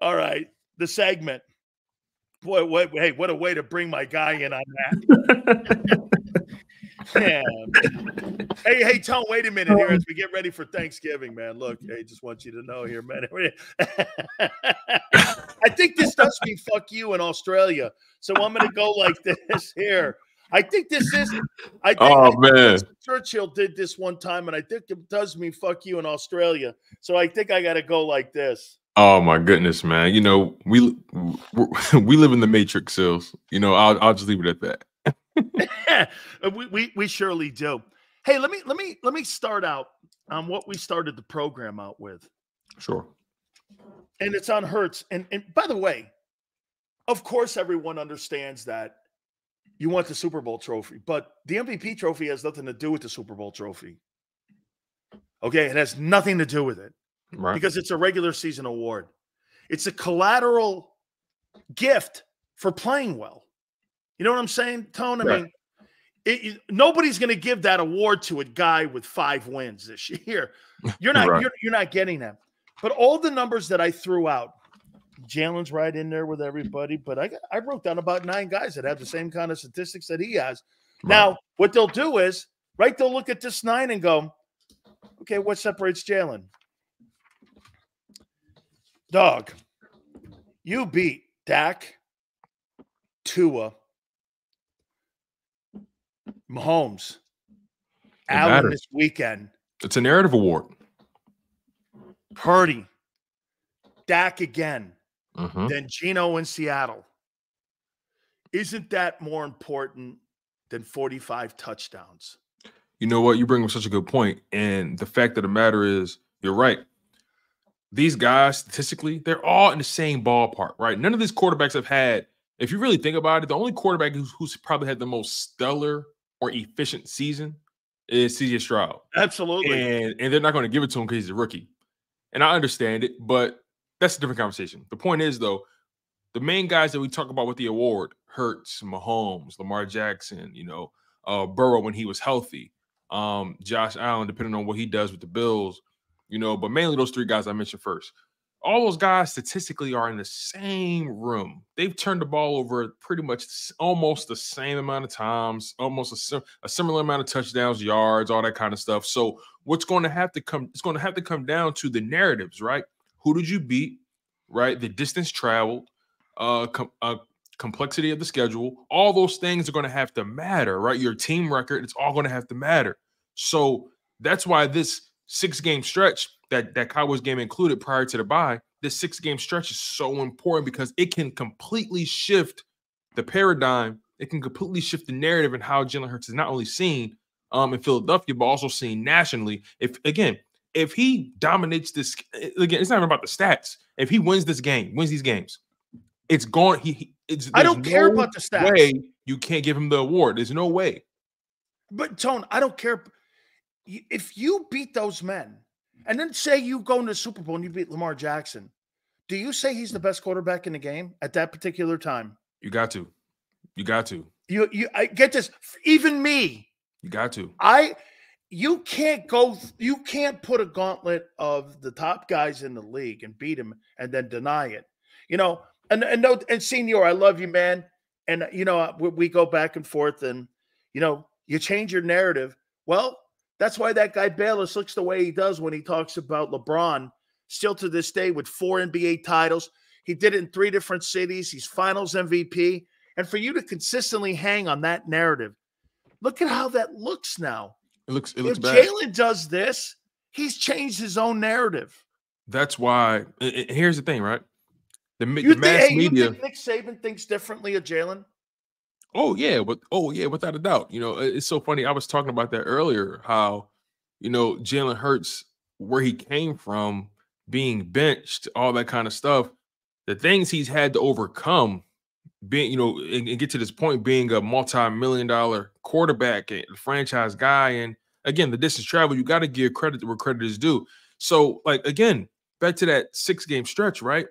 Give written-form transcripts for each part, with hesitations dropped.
All right. The segment. Boy, what a way to bring my guy in on that. Yeah. Hey, Tone, wait a minute here as we get ready for Thanksgiving, man. Look, hey, just want you to know here, man. I think this does mean fuck you in Australia. So I'm going to go like this here. I think this is it. I think Churchill did this one time, and I think it does mean fuck you in Australia. So I think I got to go like this. Oh my goodness, man! You know we live in the Matrix, Sills. You know I'll just leave it at that. we surely do. Hey, let me start out on what we started the program out with. Sure. And it's on Hurts. And by the way, of course, everyone understands that you want the Super Bowl trophy, but the MVP trophy has nothing to do with the Super Bowl trophy. Okay, it has nothing to do with it. Right. Because it's a regular season award. It's a collateral gift for playing well. You know what I'm saying, Tone? I mean, nobody's going to give that award to a guy with 5 wins this year. You're not you're not getting that. But all the numbers that I threw out, Jalen's right in there with everybody, but I wrote down about 9 guys that have the same kind of statistics that he has. Right. Now, what they'll do is, they'll look at this 9 and go, okay, what separates Jalen? Dog, you beat Dak, Tua, Mahomes, Allen this weekend. It's a narrative award. Purdy, Dak again, then Geno in Seattle. Isn't that more important than 45 touchdowns? You know what? You bring up such a good point. And the fact of the matter is, you're right. These guys, statistically, they're all in the same ballpark, right? None of these quarterbacks have had, if you really think about it, the only quarterback who's probably had the most stellar or efficient season is C.J. Stroud. Absolutely. And they're not going to give it to him because he's a rookie. And I understand it, but that's a different conversation. The point is, though, the main guys that we talk about with the award, Hurts, Mahomes, Lamar Jackson, Burrow when he was healthy, Josh Allen, depending on what he does with the Bills, but mainly those 3 guys I mentioned first. All those guys statistically are in the same room. They've turned the ball over pretty much almost the same amount of times, almost a similar amount of touchdowns, yards, all that kind of stuff. So what's going to have to come? It's going to have to come down to the narratives, right? Who did you beat, right? The distance traveled, complexity of the schedule. All those things are going to have to matter, right? Your team record, it's all going to have to matter. So that's why this 6-game stretch that Cowboys game included prior to the bye, this 6-game stretch is so important because it can completely shift the paradigm. It can completely shift the narrative and how Jalen Hurts is not only seen in Philadelphia, but also seen nationally. If he dominates this, again, it's not even about the stats. If he wins these games, it's gone. I don't care about the stats. Way you can't give him the award. There's no way. But Tone, I don't care. If you beat those men, and then say you go into the Super Bowl and you beat Lamar Jackson, do you say he's the best quarterback in the game at that particular time? You got to. I get this. Even me. You got to. You can't put a gauntlet of the top guys in the league and beat him and then deny it. And Senior, I love you, man. And we go back and forth, and you change your narrative. Well, that's why that guy Bayless looks the way he does when he talks about LeBron, still to this day with 4 NBA titles. He did it in 3 different cities. He's finals MVP. And for you to consistently hang on that narrative, look at how that looks now. It looks if bad. Jalen does this, he's changed his own narrative. That's why. And here's the thing, right? The mass media. You think Nick Saban thinks differently of Jalen? Oh yeah, without a doubt. It's so funny. I was talking about that earlier. How Jalen Hurts, where he came from, being benched, all that kind of stuff. The things he's had to overcome, being and get to this point, being a multi-million-dollar quarterback, and franchise guy, and again the distance travel. You got to give credit where credit is due. So, again, back to that 6-game stretch, right?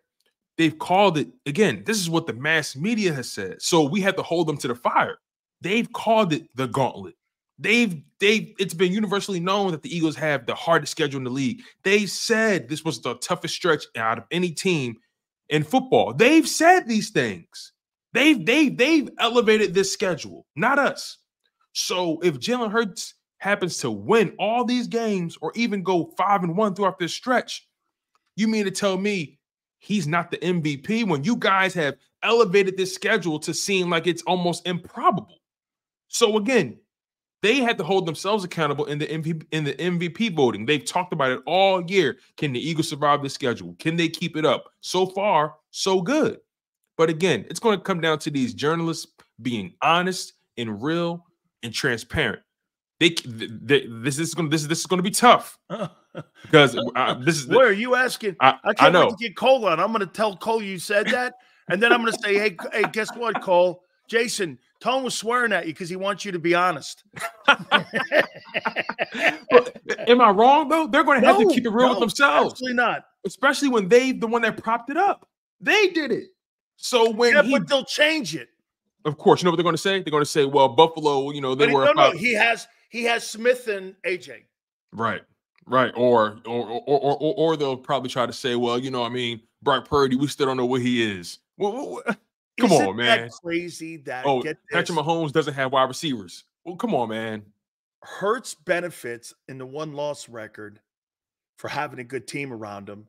They've called it, again, this is what the mass media has said. So we have to hold them to the fire. They've called it the gauntlet. It's been universally known that the Eagles have the hardest schedule in the league. They said this was the toughest stretch out of any team in football. They've said these things. They've elevated this schedule, not us. So if Jalen Hurts happens to win all these games or even go 5-1 throughout this stretch, you mean to tell me he's not the MVP when you guys have elevated this schedule to seem like it's almost improbable? So again, they had to hold themselves accountable in the MVP voting. They've talked about it all year. Can the Eagles survive this schedule? Can they keep it up? So far, so good. But again, it's going to come down to these journalists being honest and real and transparent. This is going to be tough because this is. What are you asking? I can't wait to get Cole on. I'm going to tell Cole you said that, and then I'm going to say, hey, guess what, Cole? Jason, Tone was swearing at you because he wants you to be honest. Am I wrong though? They're going to have to keep it real with themselves. Absolutely not. Especially when the one that propped it up. They did it. So when but they'll change it. Of course, you know what they're going to say? They're going to say, "Well, Buffalo, you know, they were." No, he has Smith and AJ. Right. Or they'll probably try to say, "Well, you know, I mean, Brock Purdy, we still don't know what he is." Well, come on, man. That crazy that Patrick Mahomes doesn't have wide receivers. Well, come on, man. Hurts benefits in the one-loss record for having a good team around him,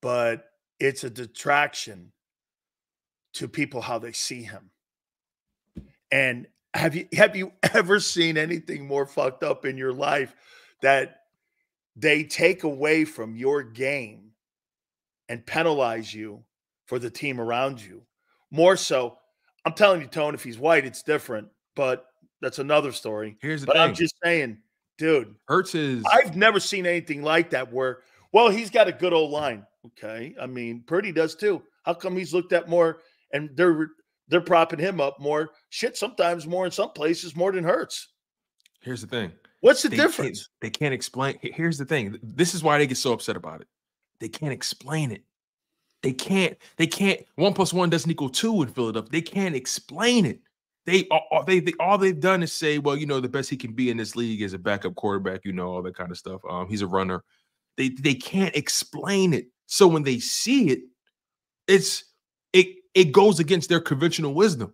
but it's a detraction to people how they see him. And have you ever seen anything more fucked up in your life that they take away from your game and penalize you for the team around you? More so, I'm telling you, Tone, if he's white, it's different, but that's another story. Here's the thing. I'm just saying, dude, Hurts is. I've never seen anything like that where, well, he's got a good old line. Okay. I mean, Purdy does too. How come he's looked at more and they're propping him up more? Shit, sometimes more in some places, more than Hurts. Here's the thing. What's the difference? They can't explain. Here's the thing. This is why they get so upset about it. They can't explain it. They can't. 1 + 1 doesn't equal 2 in Philadelphia. They can't explain it. All they've done is say, well, you know, the best he can be in this league is a backup quarterback, you know, all that kind of stuff. He's a runner. They can't explain it. So when they see it, it goes against their conventional wisdom.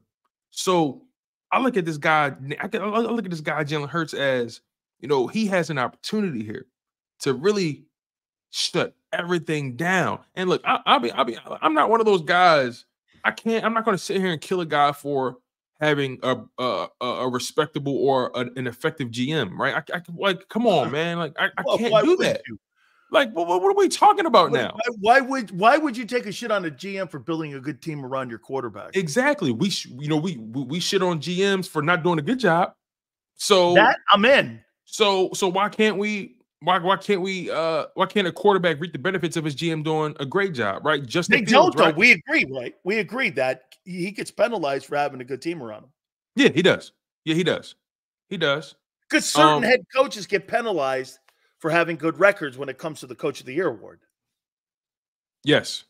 So I look at this guy. I look at this guy, Jalen Hurts, as, you know, he has an opportunity here to really shut everything down. And look, I'm not one of those guys. I'm not going to sit here and kill a guy for having a respectable or an effective GM, right? Like, come on, man. Like, I can't do that. Like, what are we talking about now? Why would you take a shit on a GM for building a good team around your quarterback? Exactly. We shit on GMs for not doing a good job. So that I'm in. So why can't a quarterback reap the benefits of his GM doing a great job, right? Just they don't, right? We agree, right? We agree that he gets penalized for having a good team around him. Yeah, he does. Yeah, he does. He does. Because certain head coaches get penalized for having good records when it comes to the Coach of the Year award. Yes.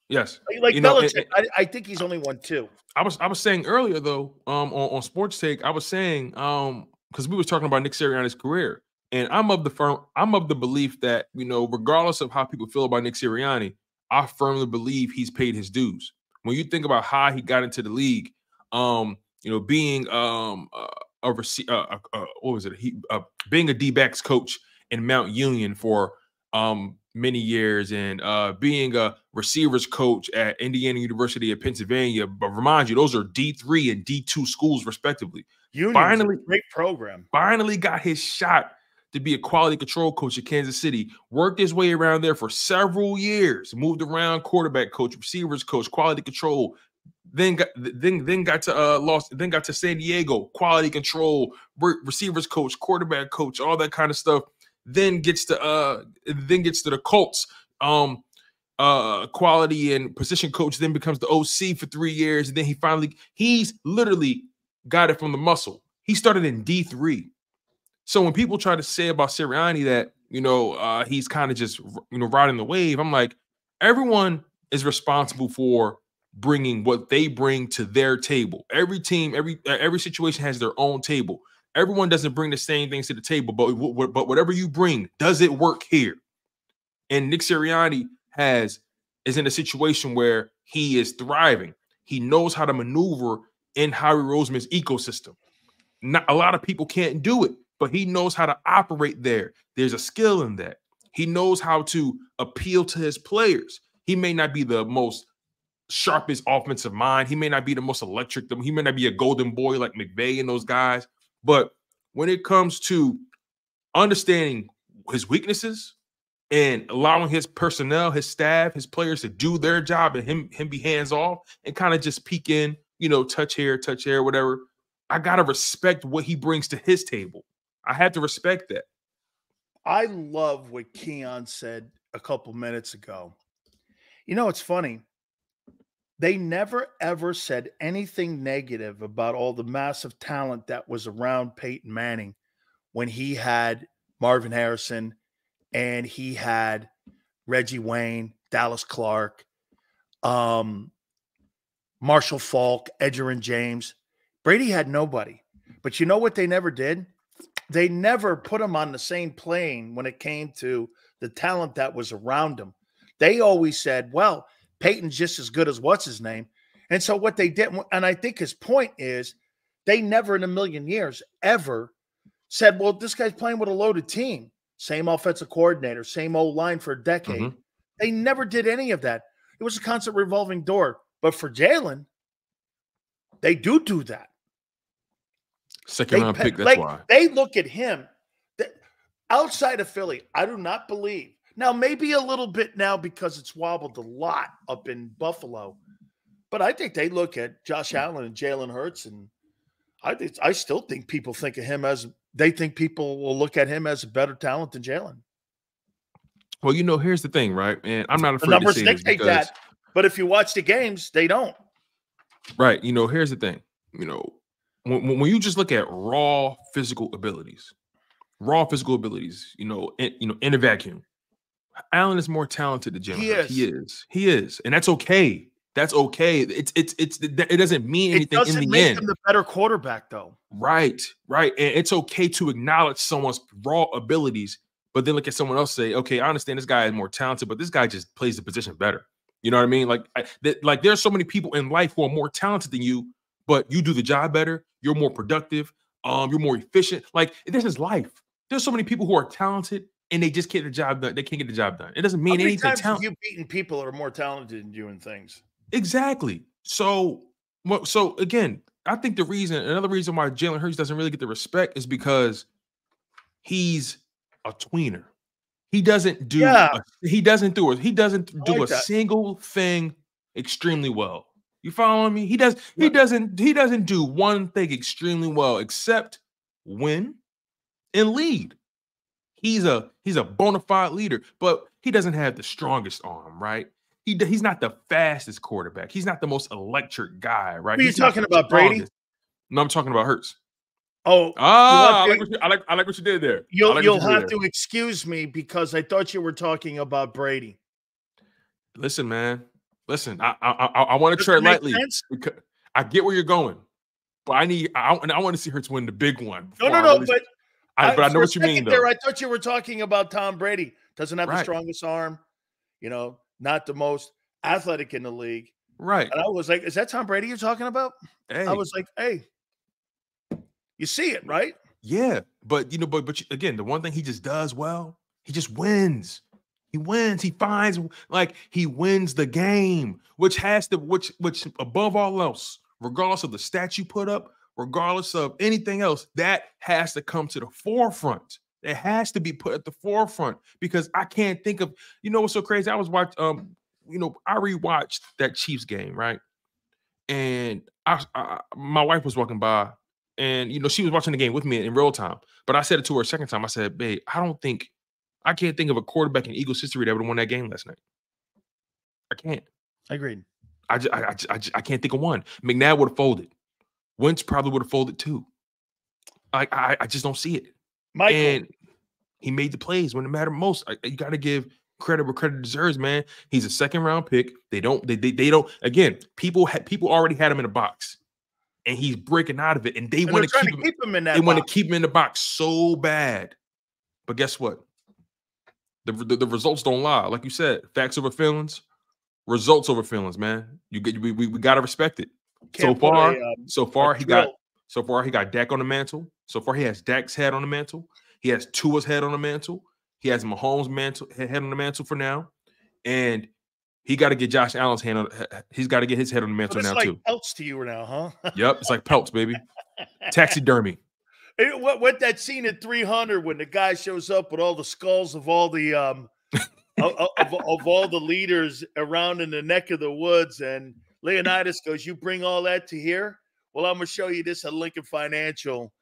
Like Belichick, I think he's only won 2. I was saying earlier though, on Sports Take, I was saying because we was talking about Nick Sirianni's career, and I'm of the belief that, you know, regardless of how people feel about Nick Sirianni, I firmly believe he's paid his dues. When you think about how he got into the league, you know, being being a D-backs coach in Mount Union for many years, and being a receivers coach at Indiana University of Pennsylvania. But remind you, those are D3 and D2 schools respectively. Finally, great program. Finally got his shot to be a quality control coach at Kansas City. Worked his way around there for several years. Moved around, quarterback coach, receivers coach, quality control. Then got to San Diego, quality control, receivers coach, quarterback coach, all that kind of stuff. Then gets to the Colts, quality and position coach. Then becomes the OC for 3 years, and then he's literally got it from the muscle. He started in D3. So when people try to say about Sirianni that, you know, he's kind of just, you know, riding the wave, I'm like, everyone is responsible for bringing what they bring to their table. Every team, every situation has their own table. Everyone doesn't bring the same things to the table, but whatever you bring, does it work here? And Nick Sirianni has is in a situation where he is thriving. He knows how to maneuver in Howie Roseman's ecosystem. Not a lot of people can't do it, but he knows how to operate there. There's a skill in that. He knows how to appeal to his players. He may not be the most sharpest offensive mind. He may not be the most electric. He may not be a golden boy like McVay and those guys. But when it comes to understanding his weaknesses and allowing his personnel, his staff, his players to do their job and him be hands off and kind of just peek in, touch here, whatever. I got to respect what he brings to his table. I have to respect that. I love what Keon said a couple minutes ago. It's funny. They never, ever said anything negative about all the massive talent that was around Peyton Manning when he had Marvin Harrison and he had Reggie Wayne, Dallas Clark, Marshall Faulk, Edgerrin James. Brady had nobody. But you know what they never did? They never put him on the same plane when it came to the talent that was around him. They always said, well, Peyton's just as good as what's his name. And so what they did, and I think his point is, they never in a million years ever said, well, this guy's playing with a loaded team. Same offensive coordinator, same old line for a decade. Mm-hmm. They never did any of that. It was a constant revolving door. But for Jalen, they do that. Second round pick, that's why. They look at him. Outside of Philly, I do not believe. Now, maybe a little bit now because it's wobbled a lot up in Buffalo. But I think they look at Josh Allen and Jalen Hurts, and I still think people think of him as – they think people will look at him as a better talent than Jalen. Well, here's the thing, right? And I'm not afraid to say this because that, but if you watch the games, they don't. Right. Here's the thing. When you just look at raw physical abilities, in a vacuum, Allen is more talented than Jalen. He is. And that's okay. That's okay. It doesn't mean anything in the end. It doesn't make him the better quarterback, though. Right. And it's okay to acknowledge someone's raw abilities, but then look at someone else and say, okay, I understand this guy is more talented, but this guy just plays the position better. You know what I mean? Like there's so many people in life who are more talented than you, but you do the job better. You're more productive. You're more efficient. Like, this is life. There's so many people who are talented and they just can't get the job done. They can't get the job done. It doesn't mean anything. How many times have you beaten people that are more talented than you in things? Exactly. So again, I think another reason why Jalen Hurts doesn't really get the respect is because he's a tweener. He doesn't do a single thing extremely well. You following me? He doesn't do one thing extremely well except win and lead. He's a bona fide leader, but he doesn't have the strongest arm, right? He's not the fastest quarterback. He's not the most electric guy, right? Are you talking about Brady? No, I'm talking about Hurts. Oh, I like what you did there. You'll have to excuse me because I thought you were talking about Brady. Listen, man. Listen, I want to tread lightly because I get where you're going, but I want to see Hurts win the big one. No, but I know what you mean. Though I thought you were talking about Tom Brady. Doesn't have the strongest arm, not the most athletic in the league, right? And I was like, "Is that Tom Brady you're talking about?" Hey. I was like, "Hey, you see it, right?" Yeah, but again, the one thing he just does well, he just wins. He wins. He wins the game, which above all else, regardless of the stats you put up, regardless of anything else, that has to come to the forefront. It has to be put at the forefront because I can't think of, what's so crazy? I was watching, I rewatched that Chiefs game, right? And my wife was walking by and, she was watching the game with me in real time, but I said it to her a second time. I said, babe, I can't think of a quarterback in Eagles history that would have won that game last night. I can't. Agreed. I can't think of one. McNabb would have folded. Wentz probably would have folded too. I just don't see it. Michael. And he made the plays when it mattered most. You got to give credit where credit deserves, man. He's a second round pick. They don't. Again, people already had him in a box, and he's breaking out of it, and they want to keep him in that. They want to keep him in the box so bad. But guess what? The results don't lie. Like you said, facts over feelings. Results over feelings, man. We gotta respect it. Can't put So far he got Dak on the mantle. So far he has Dak's head on the mantle. He has Tua's head on the mantle. He has Mahomes' head on the mantle for now, and he got to get Josh Allen's hand on. He's got to get his head on the mantle now too. Pelts to you now, huh? Yep, it's like pelts, baby. Taxidermy. What that scene at 300 when the guy shows up with all the skulls of all the of all the leaders around in the neck of the woods, and Leonidas goes, "You bring all that to here? Well, I'm gonna show you this at Lincoln Financial.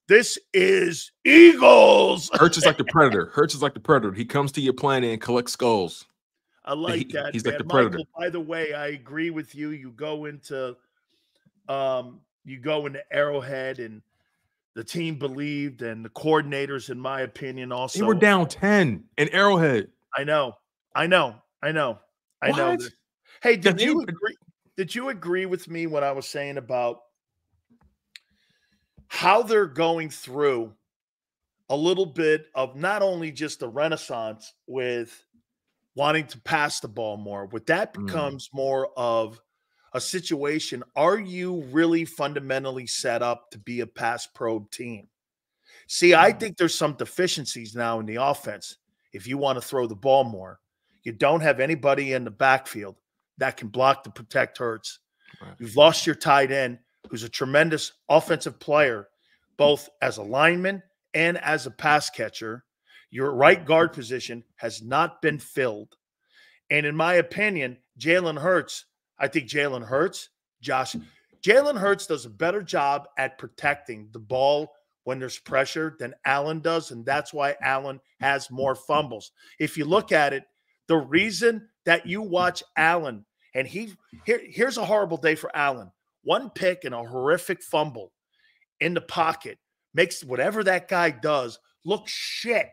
This is Eagles." Hurts is like the predator. Hurts is like the predator. He comes to your planet and collects skulls. I like that. He's man. like the predator. Michael, by the way, I agree with you. You go into Arrowhead, and the team believed, and the coordinators, in my opinion, also they were down 10 in Arrowhead. I know. Hey, did you agree? Did you agree with me when I was saying about how they're going through a little bit of not only just the renaissance with wanting to pass the ball more, but that becomes more of a situation. Are you really fundamentally set up to be a pass probe team? See, I think there's some deficiencies now in the offense. If you want to throw the ball more, you don't have anybody in the backfield that can block to protect Hurts. Right. You've lost your tight end, who's a tremendous offensive player, both as a lineman and as a pass catcher. Your right guard position has not been filled. And in my opinion, Jalen Hurts does a better job at protecting the ball when there's pressure than Allen does, and that's why Allen has more fumbles. If you look at it, the reason that you watch Allen, and here's a horrible day for Allen. One pick and a horrific fumble in the pocket makes whatever that guy does look shit.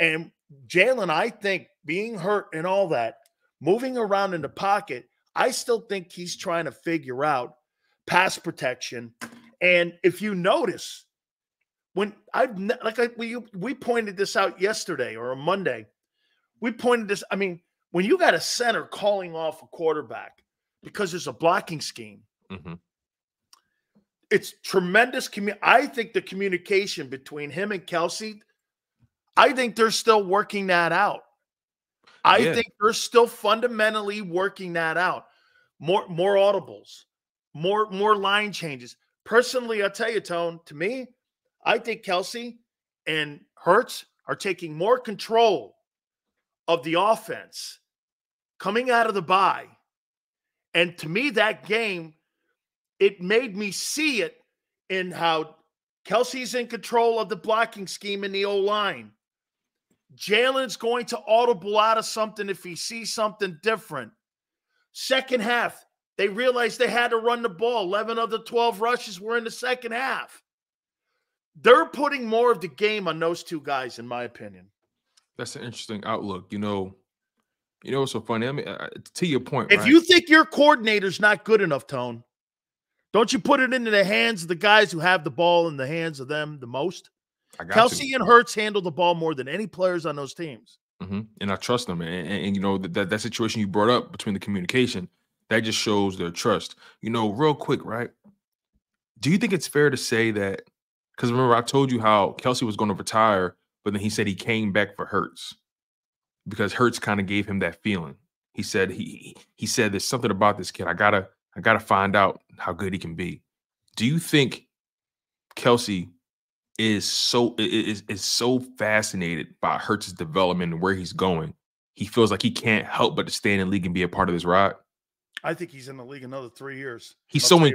And Jalen, I think, being hurt and all that, moving around in the pocket, I still think he's trying to figure out pass protection. And if you notice, when we pointed this out yesterday or a Monday, we pointed this. I mean, when you got a center calling off a quarterback because there's a blocking scheme, it's tremendous. I think the communication between him and Kelsey, I think they're still working that out. I think they're still fundamentally working that out. More audibles, more line changes. Personally, I'll tell you, Tone, to me, I think Kelsey and Hurts are taking more control of the offense coming out of the bye. And to me, that game, it made me see it in how Kelsey's in control of the blocking scheme in the O-line. Jalen's going to audible out of something if he sees something different. Second half, they realized they had to run the ball. 11 of the 12 rushes were in the second half. They're putting more of the game on those two guys, in my opinion. That's an interesting outlook. You know what's so funny? I mean, to your point, if you think your coordinator's not good enough, Tone, don't you put it into the hands of the guys who have the ball in the hands of them the most? Kelsey and Hurts handle the ball more than any players on those teams. And I trust them. And you know, that situation you brought up between the communication, that just shows their trust. You know, real quick, right? Do you think it's fair to say that, because remember I told you how Kelsey was going to retire, but then he said he came back for Hurts because Hurts kind of gave him that feeling. He said he said there's something about this kid. I gotta find out how good he can be. Do you think Kelsey is so fascinated by Hurts' development and where he's going, he feels like he can't help but to stay in the league and be a part of this ride? I think he's in the league another 3 years. He's so like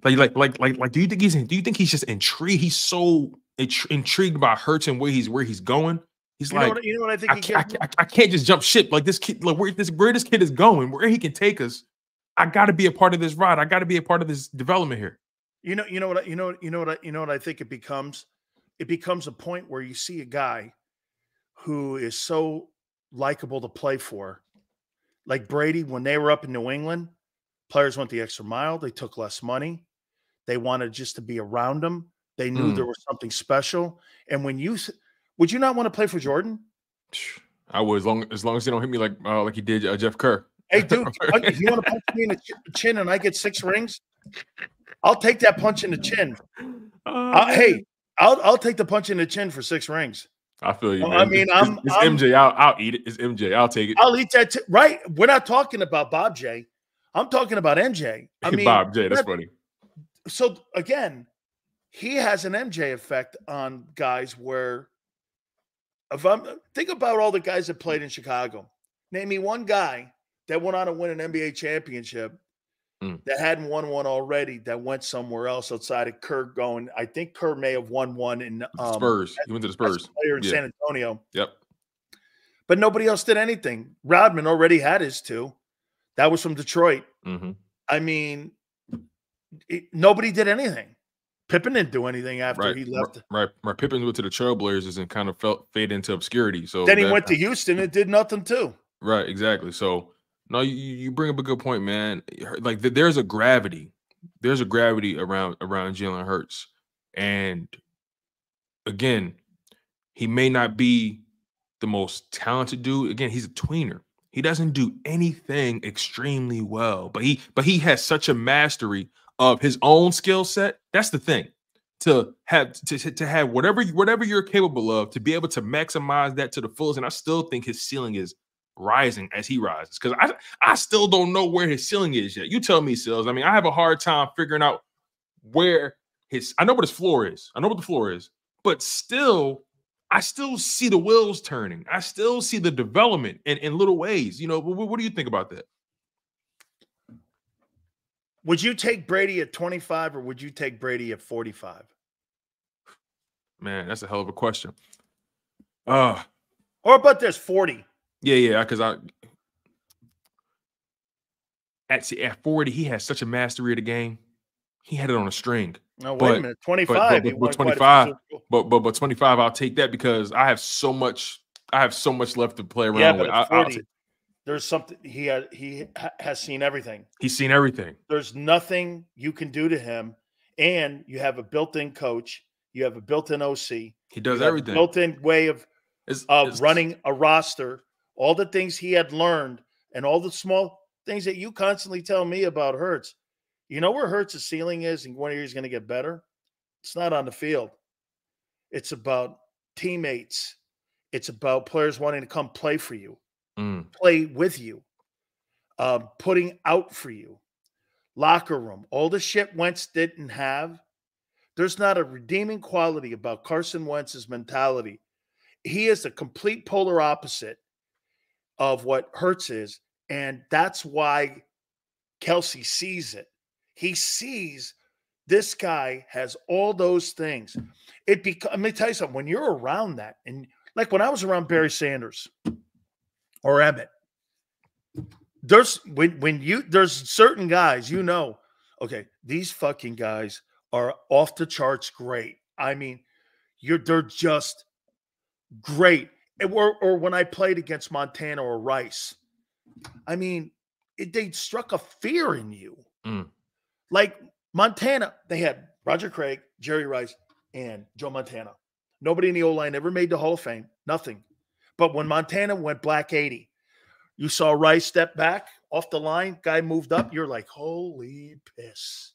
do you think he's just intrigued? He's so intrigued by Hurts and where he's going. He's like, you know what I think? I can't just jump ship like this kid. Like where this kid is going, where he can take us. I got to be a part of this ride. I got to be a part of this development here. You know what I think it becomes? It becomes a point where you see a guy who is so likable to play for. Like Brady, when they were up in New England, players went the extra mile. They took less money. They wanted just to be around him. They knew there was something special. And would you not want to play for Jordan? I would, as long as they don't hit me like he did Jeff Kerr. Hey, dude, if you want to punch me in the chin and I get 6 rings, I'll take that punch in the chin. Hey, I'll take the punch in the chin for 6 rings. I feel you, man. I mean, it's MJ. I'll eat it. It's MJ. I'll take it. I'll eat that. Right? We're not talking about Bob J. I'm talking about MJ. I mean, Bob J. That's funny. So again, he has an MJ effect on guys. Where think about all the guys that played in Chicago. Name me one guy that went on to win an NBA championship that hadn't won one already, that went somewhere else outside of Kerr going. I think Kerr may have won one in Spurs. He went to the Spurs. Player in San Antonio. Yep. But nobody else did anything. Rodman already had his 2. That was from Detroit. I mean, nobody did anything. Pippen didn't do anything after he left. Right. Pippen went to the Trailblazers and kind of fade into obscurity. So then he went to Houston and did nothing too. Right, exactly. So no, you bring up a good point, man. Like there's a gravity around Jalen Hurts, and again, he may not be the most talented dude. Again, he's a tweener. He doesn't do anything extremely well, but he has such a mastery of his own skill set. That's the thing. To have whatever you're capable of, to be able to maximize that to the fullest. And I still think his ceiling is rising as he rises, because I still don't know where his ceiling is yet. You tell me, Sills. I mean, I have a hard time figuring out where I know what his floor is. I know what the floor is, but still, I still see the wheels turning. I still see the development in little ways. You know, what do you think about that? Would you take Brady at 25 or would you take Brady at 45? Man, that's a hell of a question. Or about there's 40. Yeah, because at 40, he has such a mastery of the game. He had it on a string. No, wait a minute. 25. But 25. But 25, I'll take that because I have so much left to play around yeah, but with. at 40, there's something he has seen everything. He's seen everything. There's nothing you can do to him, and you have a built-in coach. You have a built-in OC. He does everything. Built-in way of running a roster. All the things he had learned, and all the small things that you constantly tell me about Hurts. You know where Hurts' ceiling is and where he's going to get better? It's not on the field. It's about teammates. It's about players wanting to come play for you, play with you, putting out for you. Locker room. All the shit Wentz didn't have. There's not a redeeming quality about Carson Wentz's mentality. He is the complete polar opposite of what Hurts is, and that's why Kelsey sees it. He sees this guy has all those things. Let me tell you something. When you're around that, and like when I was around Barry Sanders or Emmett, there's certain guys, you know, okay, these fucking guys are off the charts great. I mean, they're just great. Or when I played against Montana or Rice, I mean, they struck a fear in you. Like Montana, they had Roger Craig, Jerry Rice, and Joe Montana. Nobody in the O-line ever made the Hall of Fame. Nothing. But when Montana went black 80, you saw Rice step back off the line, guy moved up, you're like, holy piss.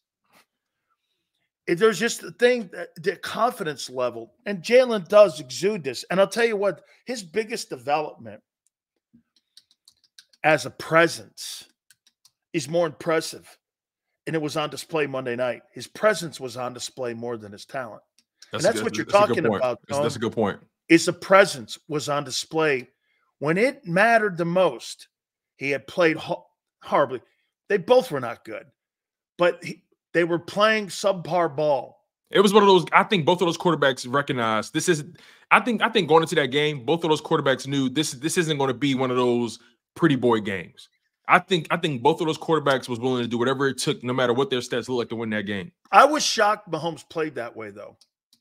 There's just the thing, the confidence level. And Jalen does exude this. And I'll tell you what, his biggest development as a presence is more impressive. And it was on display Monday night. His presence was on display more than his talent. That's what you're talking about. That's a good point. Is the presence was on display when it mattered the most. He had played horribly. They both were not good, but they were playing subpar ball. It was one of those. I think both of those quarterbacks recognized this is. I think going into that game, both of those quarterbacks knew this isn't going to be one of those pretty boy games. I think both of those quarterbacks was willing to do whatever it took, no matter what their stats look like, to win that game. I was shocked Mahomes played that way, though.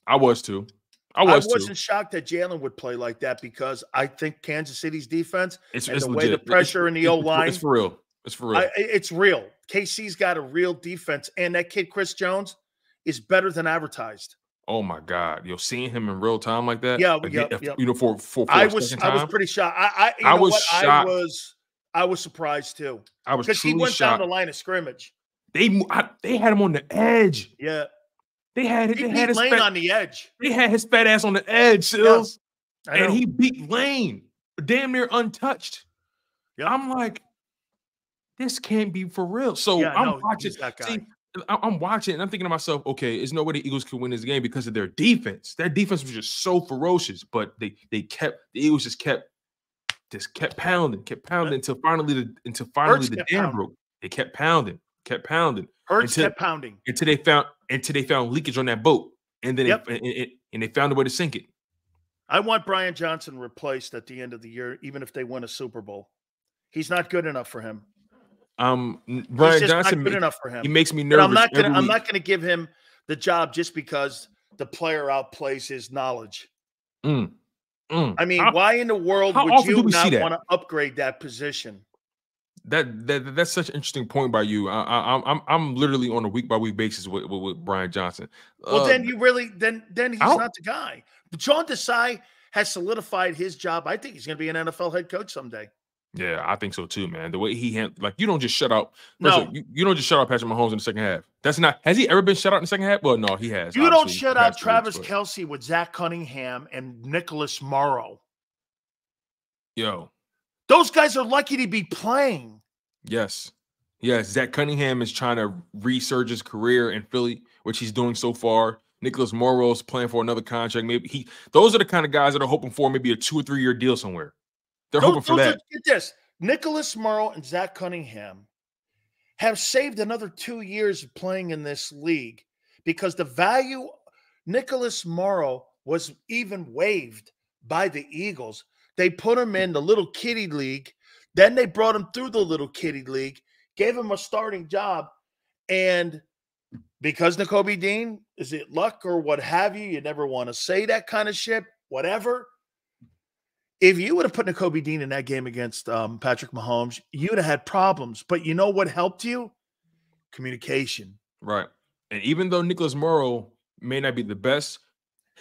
I was too. I wasn't shocked that Jalen would play like that because I think Kansas City's defense and the way the pressure in the O-line. It's for real. It's for real. It's real. KC's got a real defense, and that kid Chris Jones is better than advertised. Oh my God! Seeing him in real time like that. Yeah. You know, for I was pretty shocked. I was shocked. I was surprised too. I was because he truly went down shocked. the line of scrimmage. They had him on the edge. Yeah, They had he beat Lane on the edge. They had his fat ass on the edge, Sills, and he beat Lane, damn near untouched. Yep. I'm like, this can't be for real. So I'm watching. That guy. See, I'm watching, and I'm thinking to myself, okay, there's no way the Eagles could win this game because of their defense. Their defense was just so ferocious, but the Eagles just kept pounding until finally the dam broke. They kept pounding. Hurts kept pounding until they found leakage on that boat, and then they found a way to sink it. I want Brian Johnson replaced at the end of the year, even if they win a Super Bowl. He's not good enough for him. Brian Johnson, not good enough for him. He makes me nervous. I'm not gonna give him the job just because the player outplays his knowledge. I mean, why in the world would you not want to upgrade that position? That's such an interesting point by you. I'm literally on a week by week basis with Brian Johnson. Well, then you really then he's not the guy. But John Desai has solidified his job. I think he's going to be an NFL head coach someday. Yeah, I think so too, man. The way he you don't just shut out. No, you don't just shut out Patrick Mahomes in the second half. That's not. Has he ever been shut out in the second half? Well, no, he has. You don't shut out Travis Kelce with Zach Cunningham and Nicholas Morrow. Yo, those guys are lucky to be playing. Yes. Zach Cunningham is trying to resurge his career in Philly, which he's doing so far. Nicholas Morrow's playing for another contract. Maybe those are the kind of guys that are hoping for maybe a 2 or 3 year deal somewhere. They're hoping for that. Get this. Nicholas Morrow and Zach Cunningham have saved another 2 years of playing in this league because the value Nicholas Morrow was even waived by the Eagles. They put him in the little kiddie league. Then they brought him through the little kiddie league, gave him a starting job, and because Nakobe Dean, is it luck or what have you? You never want to say that kind of shit, whatever. If you would have put Nakobe Dean in that game against Patrick Mahomes, you would have had problems. But you know what helped you? Communication. Right. And even though Nicholas Morrow may not be the best,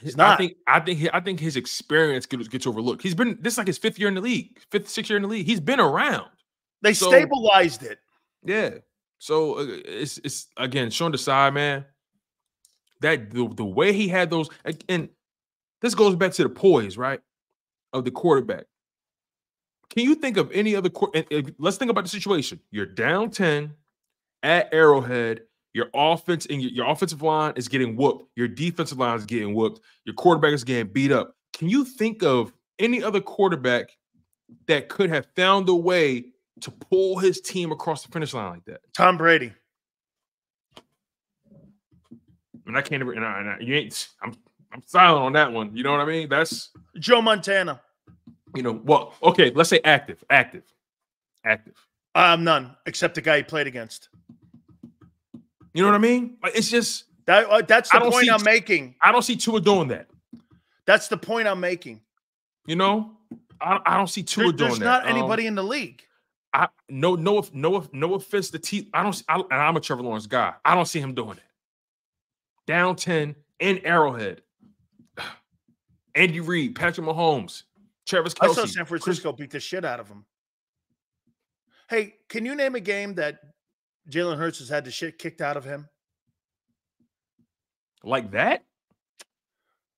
he's not. I think his experience gets overlooked. He's been this is like his 5th year in the league, 5th, 6th year in the league. He's been around. They stabilized it. Yeah. So it's again, Sean Desai, man. That the way he had those, and this goes back to the poise, right, of the quarterback. Can you think of any other let's think about the situation. You're down 10 at Arrowhead. Your offense and your offensive line is getting whooped. Your defensive line is getting whooped. Your quarterback is getting beat up. Can you think of any other quarterback that could have found a way to pull his team across the finish line like that? Tom Brady. And I can't even. You ain't. I'm silent on that one. You know what I mean? That's Joe Montana. You know. Well, okay. Let's say active. None except the guy he played against. You know what I mean? Like, it's just that's the point I'm making. I don't see Tua doing that. That's the point I'm making. You know, I don't see Tua doing that. There's not anybody in the league. No offense to T. And I'm a Trevor Lawrence guy. I don't see him doing that. Down 10 in Arrowhead. Andy Reid, Patrick Mahomes, Travis Kelce. I saw San Francisco beat the shit out of him. Hey, can you name a game that Jalen Hurts has had the shit kicked out of him? Like that?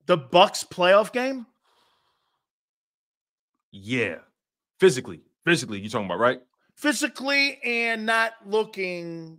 The Bucks playoff game? Yeah. Physically, you're talking about, right? Physically and not looking.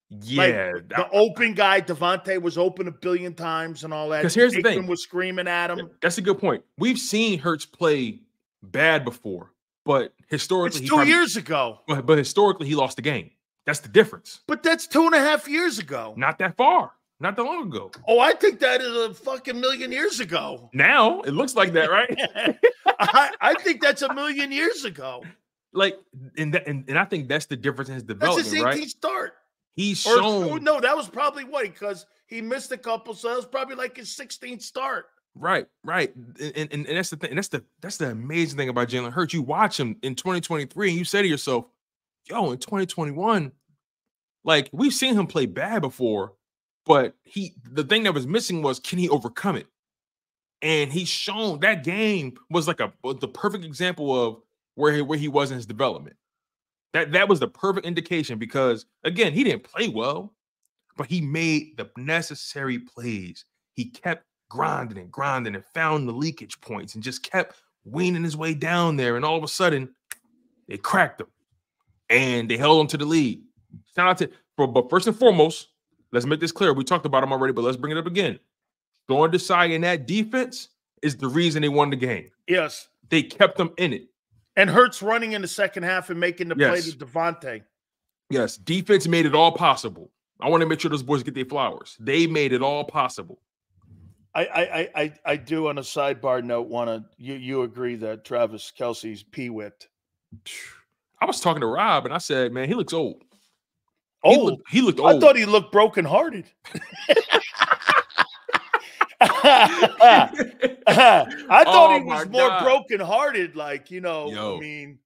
Yeah. Like the open guy, Devontae, was open a billion times and all that. Because here's the thing. Was screaming at him. That's a good point. We've seen Hurts play bad before, but historically. It's 2 years ago. But historically, he lost the game. That's the difference. But that's 2.5 years ago. Not that far. Not that long ago. Oh, I think that is a fucking million years ago. Now, it looks like that, right? I think that's a million years ago. Like, and I think that's the difference in his development, that's his 18th right? start. He's shown. No, that was probably what? Because he missed a couple, so that was probably like his 16th start. Right. And that's the thing. And that's the amazing thing about Jalen Hurts. You watch him in 2023, and you say to yourself, yo, in 2021, like, we've seen him play bad before, but the thing that was missing was, can he overcome it? And he's shown that game was like the perfect example of where he was in his development. That was the perfect indication because, again, he didn't play well, but he made the necessary plays. He kept grinding and found the leakage points and just kept weaning his way down there. And all of a sudden, they cracked him and they held him to the lead. Shout out to, but first and foremost, let's make this clear. We talked about him already, but let's bring it up again. Throwing Desai in that defense is the reason they won the game. Yes. They kept them in it. And Hurts running in the second half and making the play to Devontae. Yes, defense made it all possible. I want to make sure those boys get their flowers. They made it all possible. I do, on a sidebar note, want to you agree that Travis Kelce's p-whipped. I was talking to Rob and I said, man, he looks old. Old? He looked old. I thought he looked brokenhearted. I thought he was more brokenhearted, like, you know. Yo, I mean,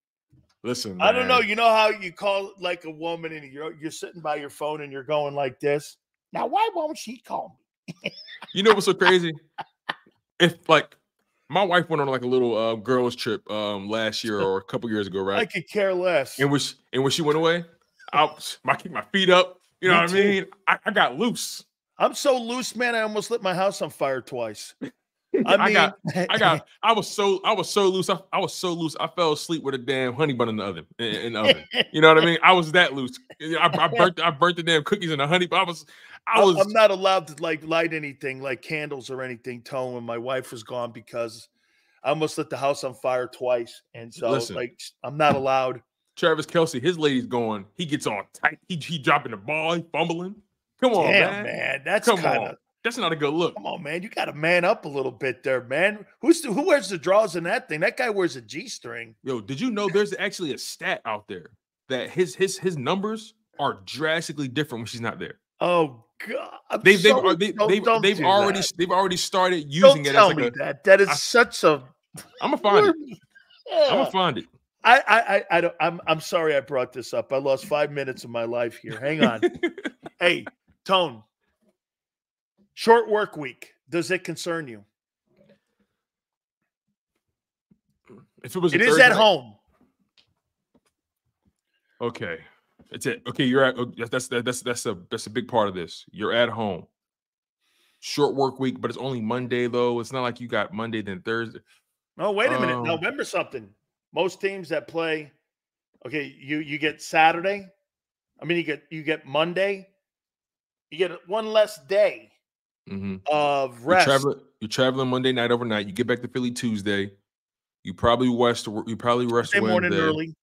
listen, I don't know. You know how you call like a woman and you're sitting by your phone and you're going like this? Now, why won't she call me? You know what's so crazy? If like my wife went on like a little girls trip last year or a couple years ago, right? I could care less. And when she went away, I keep my feet up. You know what I mean? I got loose. I'm so loose, man. I almost lit my house on fire twice. I was so loose. I was so loose. I fell asleep with a damn honey bun in the oven. You know what I mean? I was that loose. I burnt the damn cookies in the honey. But I'm not allowed to like light anything like candles or anything, Tone, when my wife was gone because I almost lit the house on fire twice. And so like I'm not allowed. Travis Kelce, his lady's going. He gets all tight. He dropping the ball. He fumbling. Come on, man. That's that's not a good look. Come on, man. You got to man up a little bit there, man. Who wears the draws in that thing? That guy wears a G-string. Yo, did you know there's actually a stat out there that his numbers are drastically different when she's not there? Oh God. They've already started using it. Don't tell me that. That is such a. I'm gonna find it. I'm gonna find it. I don't. I'm sorry I brought this up. I lost 5 minutes of my life here. Hang on. Hey, Tone. Short work week. Does it concern you? If it was, it is at home. Okay, it's it. Okay, you're at. That's a big part of this. You're at home. Short work week, but it's only Monday though. It's not like you got Monday then Thursday. No, wait a minute. Now remember something. Most teams that play, okay, you get Saturday. I mean, you get Monday. You get one less day of rest. You're traveling Monday night overnight. You get back to Philly Tuesday. You probably rest Wednesday morning early.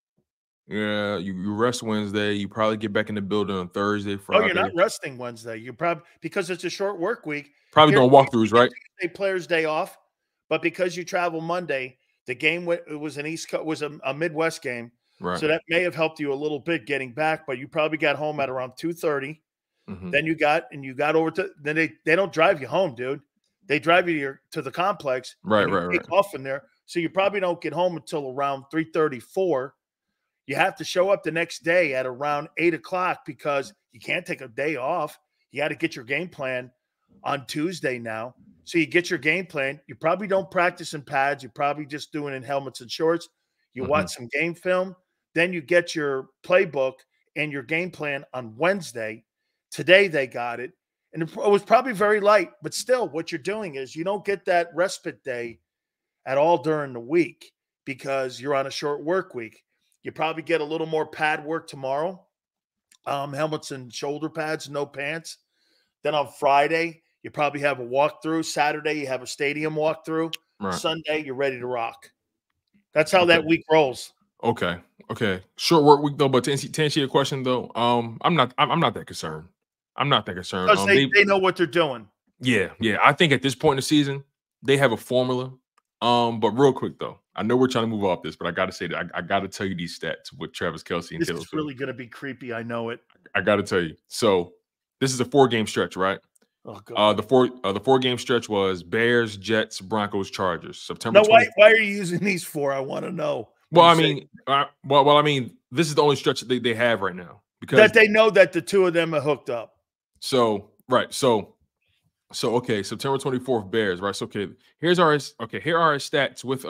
Yeah, you rest Wednesday. You probably get back in the building on Thursday, Friday. Oh, you're not resting Wednesday. You probably, because it's a short work week. Probably doing walkthroughs, right? Players' day off, but because you travel Monday, the game was an East Coast, was a Midwest game, right? So that may have helped you a little bit getting back. But you probably got home at around 2:30. Then you got over to. Then they don't drive you home, dude. They drive you to the complex. Right. Take off in there, so you probably don't get home until around 3:34. You have to show up the next day at around 8 o'clock because you can't take a day off. You got to get your game plan on Tuesday now. So you get your game plan. You probably don't practice in pads. You're probably just doing it in helmets and shorts. You watch some game film. Then you get your playbook and your game plan on Wednesday. Today they got it. And it was probably very light. But still, what you're doing is you don't get that respite day at all during the week because you're on a short work week. You probably get a little more pad work tomorrow. Helmets and shoulder pads, no pants. Then on Friday, you probably have a walkthrough. Saturday, you have a stadium walkthrough. Right. Sunday, you're ready to rock. That's how that week rolls. Okay. Short work week though, but to answer your question though, I'm not that concerned. I'm not that concerned. Because they know what they're doing. Yeah. I think at this point in the season, they have a formula. But real quick though, I know we're trying to move off this, but I got to say that I got to tell you these stats with Travis Kelce and this is really going to be creepy. I know it. I got to tell you. So this is a 4-game stretch, right? Oh God. The 4-game stretch was Bears, Jets, Broncos, Chargers. September. No, why are you using these for? I want to know. Well, I mean, this is the only stretch that they have right now because that they know that the two of them are hooked up. So right, so okay, September 24th, Bears, right? So here are his stats with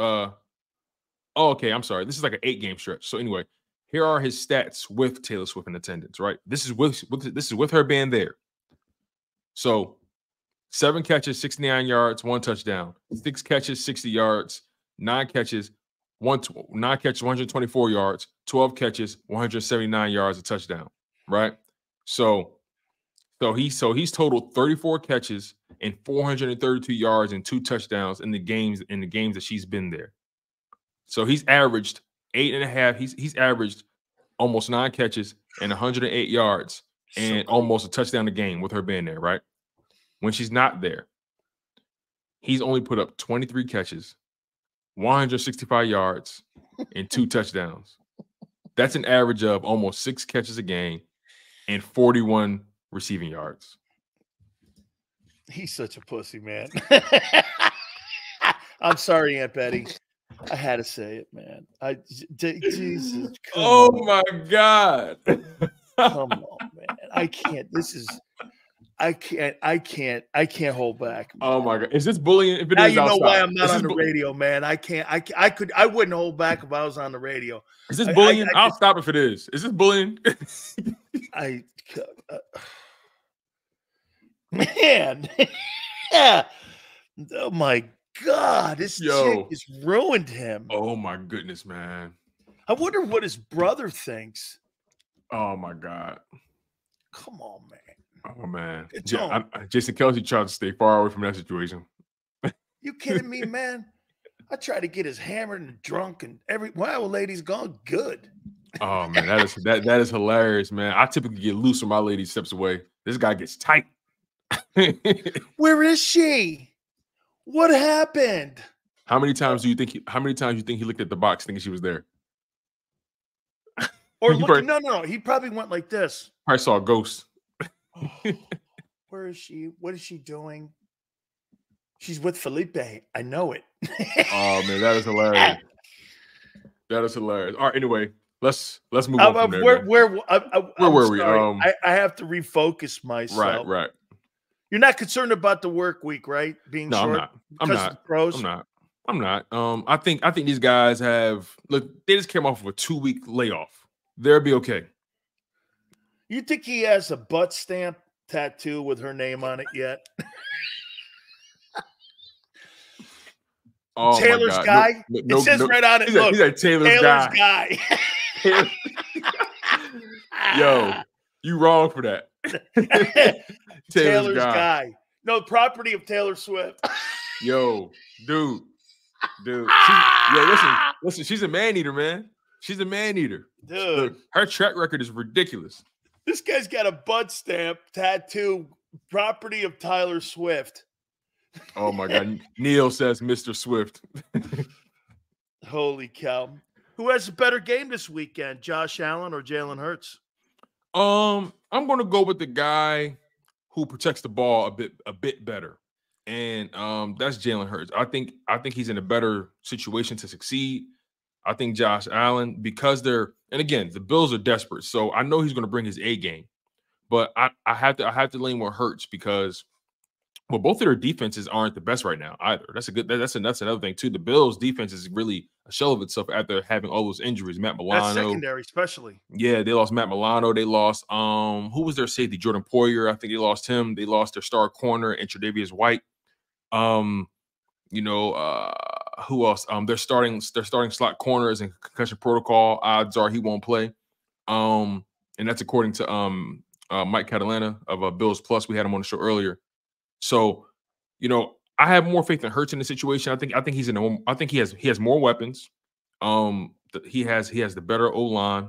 Oh, okay. I'm sorry. This is like an 8-game stretch. So anyway, here are his stats with Taylor Swift in attendance. Right. This is with her being there. So 7 catches, 69 yards, 1 touchdown. 6 catches, 60 yards. 9 catches, 124 yards. 12 catches, 179 yards, a touchdown. Right. So he's totaled 34 catches and 432 yards and 2 touchdowns in the games that she's been there. So he's averaged 8.5. He's averaged almost 9 catches and 108 yards and almost a touchdown a game with her being there, right? When she's not there, he's only put up 23 catches, 165 yards, and 2 touchdowns. That's an average of almost 6 catches a game and 41 receiving yards. He's such a pussy, man. I'm sorry, Aunt Betty. I had to say it, man. Jesus. Oh my God. Come on, man. I can't. I can't hold back. Man. Oh my God. Is this bullying? If it now is, you know outside. why I'm not on the radio, man. I can't. I wouldn't hold back if I was on the radio. Is this bullying? I'll stop if it is. Is this bullying? Man. Yeah. Oh my God. This chick has ruined him. Oh my goodness, man. I wonder what his brother thinks. Oh my God. Come on, man. Oh man. Jason Kelce tried to stay far away from that situation. You kidding me, man? I tried to get his hammered and drunk and old lady's gone good. Oh man, that is hilarious, man. I typically get loose when my lady steps away. This guy gets tight. Where is she? What happened? How many times do you think he looked at the box thinking she was there? Or no. He probably went like this. I saw a ghost. Where is she? What is she doing? She's with Felipe. I know it. Oh man, that is hilarious. That is hilarious. All right, anyway, let's move on from there. Where were we? I have to refocus myself. Right. You're not concerned about the work week, right? Being short. I'm not. Pros. I'm not. I think these guys they just came off of a 2-week layoff. They'll be okay. You think he has a butt stamp tattoo with her name on it yet? Oh, Taylor's guy? No, it says right on it. He's like Taylor's guy. Yo, you wrong for that. Taylor's guy. No, property of Taylor Swift. Yo, dude. Listen, she's a man eater, man. She's a man eater. Dude. Look, her track record is ridiculous. This guy's got a butt stamp tattoo, property of Taylor Swift. Oh my God. Neil says Mr. Swift. Holy cow. Who has a better game this weekend, Josh Allen or Jalen Hurts? I'm gonna go with the guy who protects the ball a bit better. And that's Jalen Hurts. I think he's in a better situation to succeed. I think Josh Allen, because the Bills are desperate. So I know he's going to bring his A game, but I have to lean more Hurts because both of their defenses aren't the best right now either. That's another thing too. The Bills defense is really a shell of itself after having all those injuries. Matt Milano, that's secondary, especially. Yeah, they lost Matt Milano. They lost who was their safety? Jordan Poyer. I think they lost him. They lost their star corner and Tre'Davious White. Who else? Their starting slot corner is in concussion protocol. Odds are he won't play. And that's according to Mike Catalana of Bills Plus. We had him on the show earlier. So, I have more faith in Hurts in the situation. I think he has more weapons. He has the better O-line.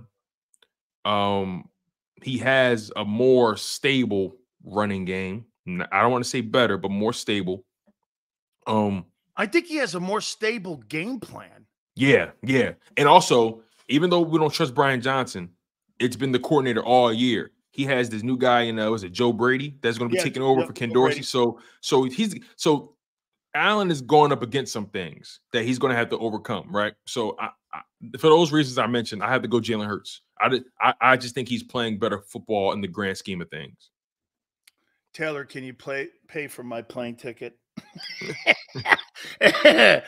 He has a more stable running game. I don't want to say better, but more stable. I think he has a more stable game plan. Yeah. And also, even though we don't trust Brian Johnson, it's been the coordinator all year. He has this new guy in was it Joe Brady that's going to be taking over for Ken Dorsey. So Allen is going up against some things that he's going to have to overcome, right? So for those reasons I mentioned, I have to go Jalen Hurts. I just think he's playing better football in the grand scheme of things. Taylor, can you pay for my plane ticket? Hey,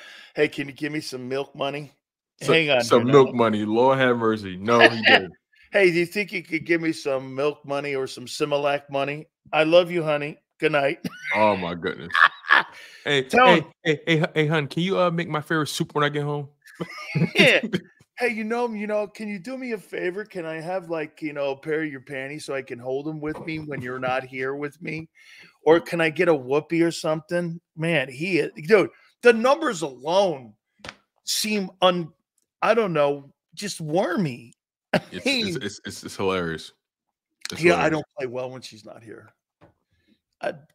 can you give me some milk money? Hang on here Some now. milk money. Lord have mercy. No, he didn't. Hey, do you think you could give me some milk money or some Similac money? I love you, honey. Good night. Oh my goodness. Hey, Tone. hey, hon, can you make my favorite soup when I get home? Yeah. Hey, can you do me a favor? Can I have a pair of your panties so I can hold them with me when you're not here with me? Or can I get a whoopee or something? Man, dude, the numbers alone seem I don't know, just wormy. It's hilarious. It's Yeah, I hilarious. don't play well when she's not here.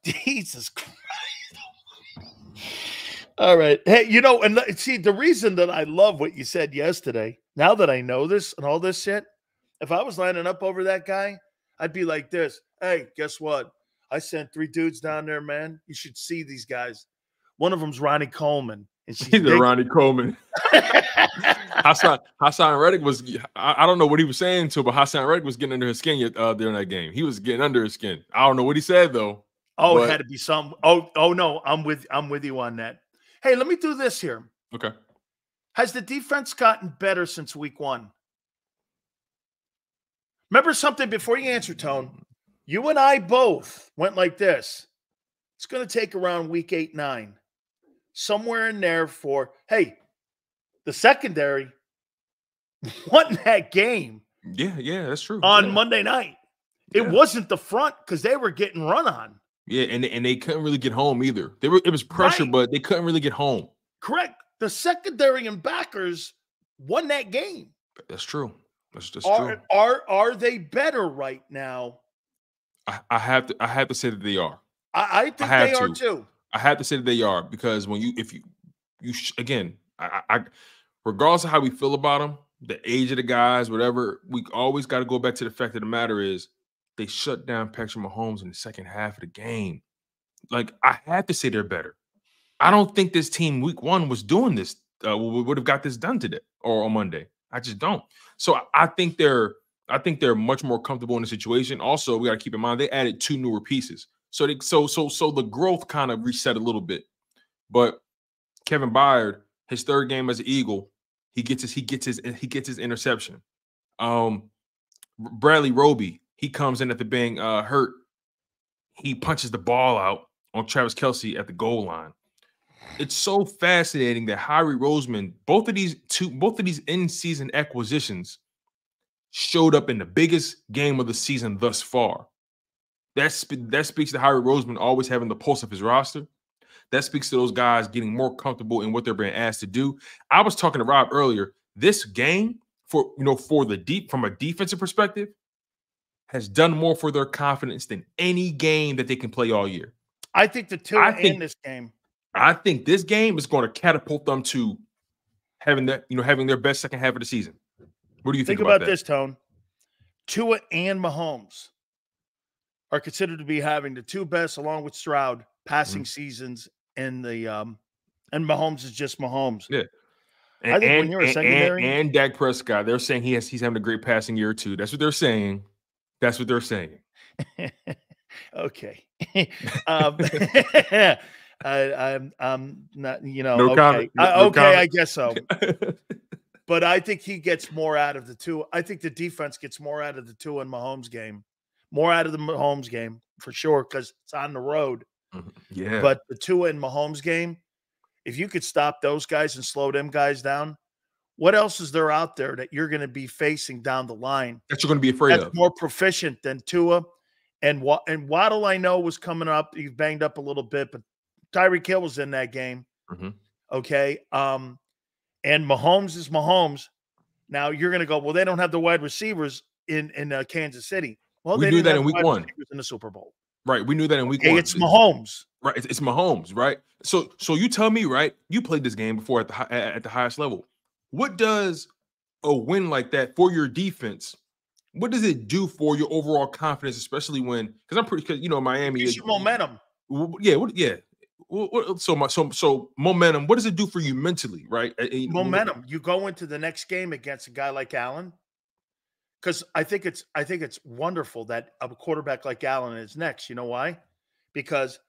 Jesus Christ. All right. Hey, and see, the reason that I love what you said yesterday, now that I know this and all this shit, if I was lining up over that guy, I'd be like this. Hey, guess what? I sent 3 dudes down there, man. You should see these guys. One of them's Ronnie Coleman, and she's He's a Ronnie Coleman. Hassan Reddick was, I don't know what he was saying to, but Hassan Reddick was getting under his skin during that game. He was getting under his skin. I don't know what he said though. Oh, it had to be something. Oh no, I'm with you on that. Hey, let me do this here. Okay. Has the defense gotten better since week 1? Remember something before you answer, Tone? You and I both went like this. It's going to take around week 8, 9. Somewhere in there hey, the secondary won that game. Yeah, that's true. On Monday night. It wasn't the front because they were getting run on. Yeah, and they couldn't really get home either. It was pressure, Right. but they couldn't really get home. Correct. The secondary and backers won that game. That's true. That's true. Are they better right now? I have to say that they are. I think they are too. I have to say that they are because when again, regardless of how we feel about them, the age of the guys, whatever, we always got to go back to the fact of the matter is they shut down Patrick Mahomes in the second half of the game. Like, I have to say they're better. I don't think this team week 1 was doing this, would have got this done today or on Monday. I just don't. So I think they're much more comfortable in the situation. Also, we got to keep in mind they added 2 newer pieces. So the growth kind of reset a little bit. But Kevin Byard, his 3rd game as an Eagle, he gets his interception. Bradley Roby, he comes in after being hurt. He punches the ball out on Travis Kelce at the goal line. It's so fascinating that Howie Roseman, both of these in-season acquisitions showed up in the biggest game of the season thus far. That speaks to Howie Roseman always having the pulse of his roster. That speaks to those guys getting more comfortable in what they're being asked to do. I was talking to Rob earlier. This game, from a defensive perspective, has done more for their confidence than any game that they can play all year. I think this game. I think this game is going to catapult them to having their best second half of the season. What do you think about that? This, Tone? Tua and Mahomes are considered to be having the 2 best, along with Stroud, passing seasons in the and Mahomes is just Mahomes. Yeah. I think when you're a secondary and Dak Prescott, they're saying he's having a great passing year too. That's what they're saying. Okay. I'm not, no okay. comment. I guess so. But I think he gets more out of the 2. I think the defense gets more out of the 2 and Mahomes game. More out of the Mahomes game for sure, because it's on the road. Yeah. But the 2 and Mahomes game, if you could stop those guys and slow them guys down, what else is there out there that you're going to be facing down the line that you're going to be afraid of? More proficient than Tua and Waddle. I know was coming up. He's banged up a little bit, but Tyreek Hill was in that game. Okay. And Mahomes is Mahomes. Now you're going to go, well, they don't have the wide receivers in Kansas City. Well, we knew that in week 1 in the Super Bowl. Right. We knew that in week 1. It's Mahomes. Right. It's Mahomes. Right. So you tell me, right? You played this game before at the highest level. What does a win like that for your defense? What does it do for your overall confidence, especially when? Because Miami gives you momentum. Yeah. So momentum. What does it do for you mentally? Right. Momentum. You go into the next game against a guy like Allen. Because I think it's wonderful that a quarterback like Allen is next. You know why? Because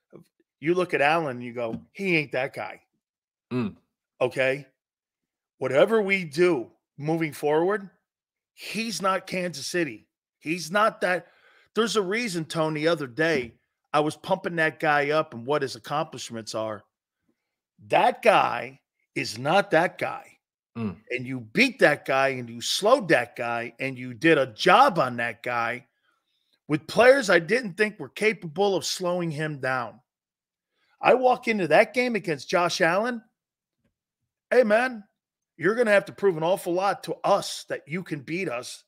you look at Allen and you go, he ain't that guy. Okay. whatever we do moving forward, he's not Kansas City. He's not that. There's a reason, Tony, the other day, I was pumping that guy up and what his accomplishments are. That guy is not that guy. And you beat that guy and you slowed that guy and you did a job on that guy with players I didn't think were capable of slowing him down. I walk into that game against Josh Allen. Hey, man, you're going to have to prove an awful lot to us that you can beat us,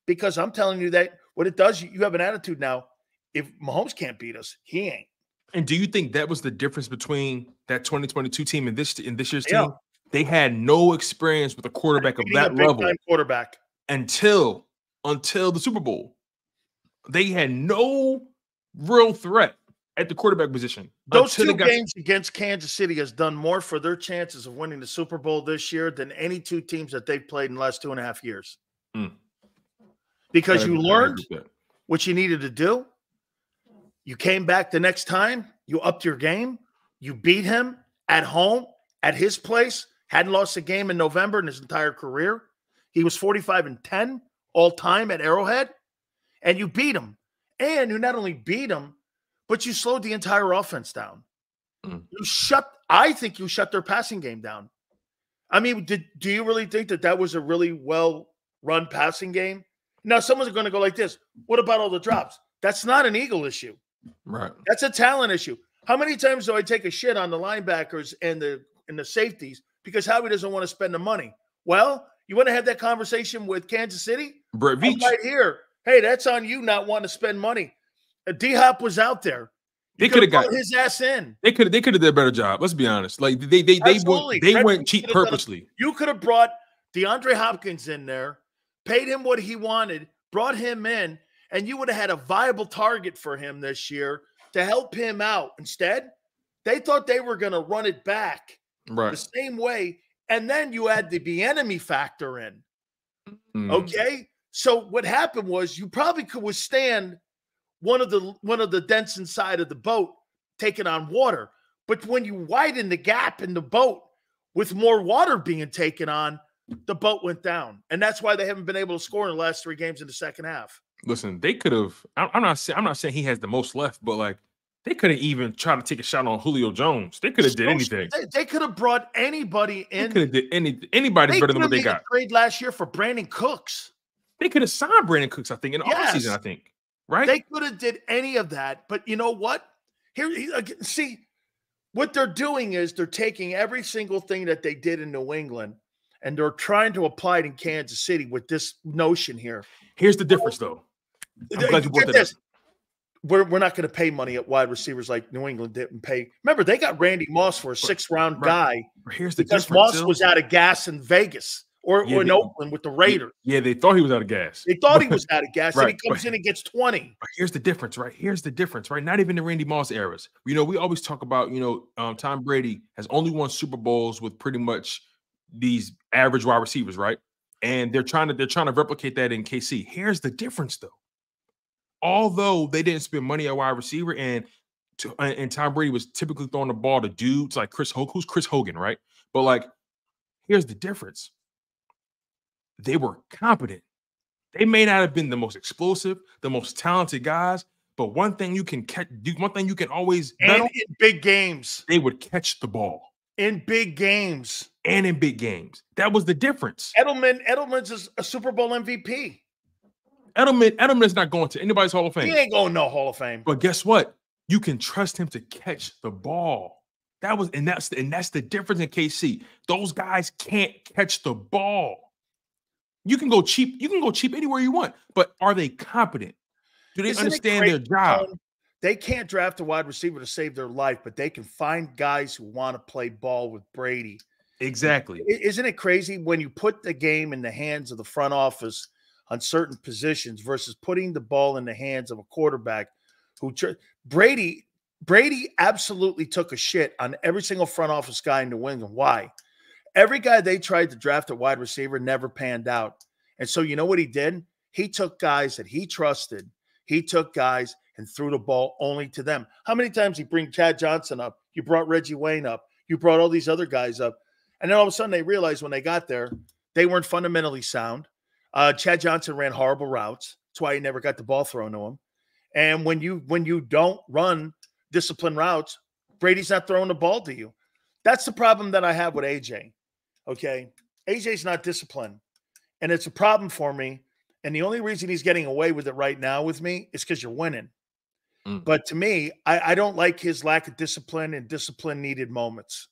because I'm telling you that what it does, you have an attitude now. If Mahomes can't beat us, he ain't. And do you think that was the difference between that 2022 team and this year's team? They had no experience with a quarterback of that level quarterback until the Super Bowl. They had no real threat at the quarterback position. Those two games against Kansas City has done more for their chances of winning the Super Bowl this year than any two teams that they've played in the last 2.5 years. Because you learned what you needed to do. You came back the next time. You upped your game. You beat him at home, at his place. Hadn't lost a game in November in his entire career. He was 45-10 all time at Arrowhead. And you beat him. And you not only beat him, but you slowed the entire offense down. I think you shut their passing game down. I mean, do you really think that was a really well-run passing game? Now, someone's going to go like this. What about all the drops? That's not an Eagle issue. Right. That's a talent issue. How many times do I take a shit on the linebackers and the safeties because Howie doesn't want to spend the money? Well, you want to have that conversation with Kansas City? Brett Veach. Right here. Hey, that's on you not wanting to spend money. D-Hop was out there. They could have got his ass in. They could have did a better job. Let's be honest. Like they went cheap purposely. You could have brought DeAndre Hopkins in there, paid him what he wanted, brought him in, and you would have had a viable target for him this year to help him out. Instead, they thought they were going to run it back the same way, and then you add the Bieniemy factor in. Okay? So what happened was you probably could withstand one of the dents inside of the boat taking on water. But when you widen the gap in the boat with more water being taken on, the boat went down. And that's why they haven't been able to score in the last 3 games in the second half. Listen, they could have. I'm not saying he has the most left, but like they could have even tried to take a shot on Julio Jones. They could have did anything. They could have brought anybody in. They could have did anybody better than what they got. Trade last year for Brandon Cooks. They could have signed Brandon Cooks, I think, in the offseason, I think. Right? They could have did any of that, but you know what? See, what they're doing is they're taking every single thing that they did in New England and they're trying to apply it in Kansas City with this notion here. Here's the difference, though. I'm glad you brought that up. We're not going to pay money at wide receivers like New England didn't pay. Remember, they got Randy Moss for a 6th-round guy. Here's the because difference. Moss was out of gas in Vegas or in Oakland with the Raiders. Yeah, they thought he was out of gas. They thought he was out of gas, and he comes in and gets 20. Here's the difference, right? Here's the difference, right? Not even the Randy Moss eras. We always talk about, Tom Brady has only won Super Bowls with pretty much these average wide receivers, right? And they're trying to replicate that in KC. Here's the difference, though. Although they didn't spend money at wide receiver, and Tom Brady was typically throwing the ball to dudes like Chris Hogan. Who's Chris Hogan, right? But like, here's the difference. They were competent. They may not have been the most explosive, the most talented guys, but one thing you can always bet on, in big games, they would catch the ball. In big games. And in big games. That was the difference. Edelman's a Super Bowl MVP. Edelman is not going to anybody's Hall of Fame. He ain't going no Hall of Fame. But guess what? You can trust him to catch the ball. That's the difference in KC. Those guys can't catch the ball. You can go cheap. You can go cheap anywhere you want. But are they competent? Do they understand their job? They can't draft a wide receiver to save their life, but they can find guys who want to play ball with Brady. Exactly. Isn't it crazy when you put the game in the hands of the front office on certain positions versus putting the ball in the hands of a quarterback who Brady absolutely took a shit on every single front office guy in New England. Why? Every guy they tried to draft a wide receiver never panned out. And so you know what he did? He took guys that he trusted. He took guys and threw the ball only to them. How many times you bring Chad Johnson up? You brought Reggie Wayne up. You brought all these other guys up. And then all of a sudden they realized when they got there, they weren't fundamentally sound. Chad Johnson ran horrible routes. That's why he never got the ball thrown to him. And when you don't run disciplined routes, Brady's not throwing the ball to you. That's the problem that I have with AJ. Okay. AJ's not disciplined. And it's a problem for me. And the only reason he's getting away with it right now with me is because you're winning. But to me, I don't like his lack of discipline and discipline needed moments.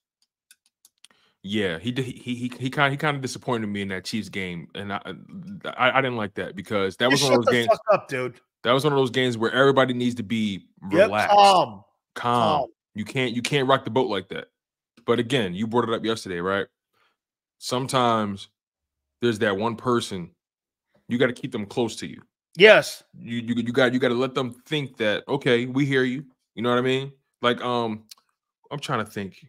Yeah, he kind of disappointed me in that Chiefs game, and I didn't like that because that was one of those games. Fuck up, dude. That was one of those games where everybody needs to be relaxed, calm. You can't rock the boat like that. But again, you brought it up yesterday, right? Sometimes there's that one person you got to keep them close to you. Yes, you got to let them think that, okay, we hear you. You know what I mean? Like I'm trying to think.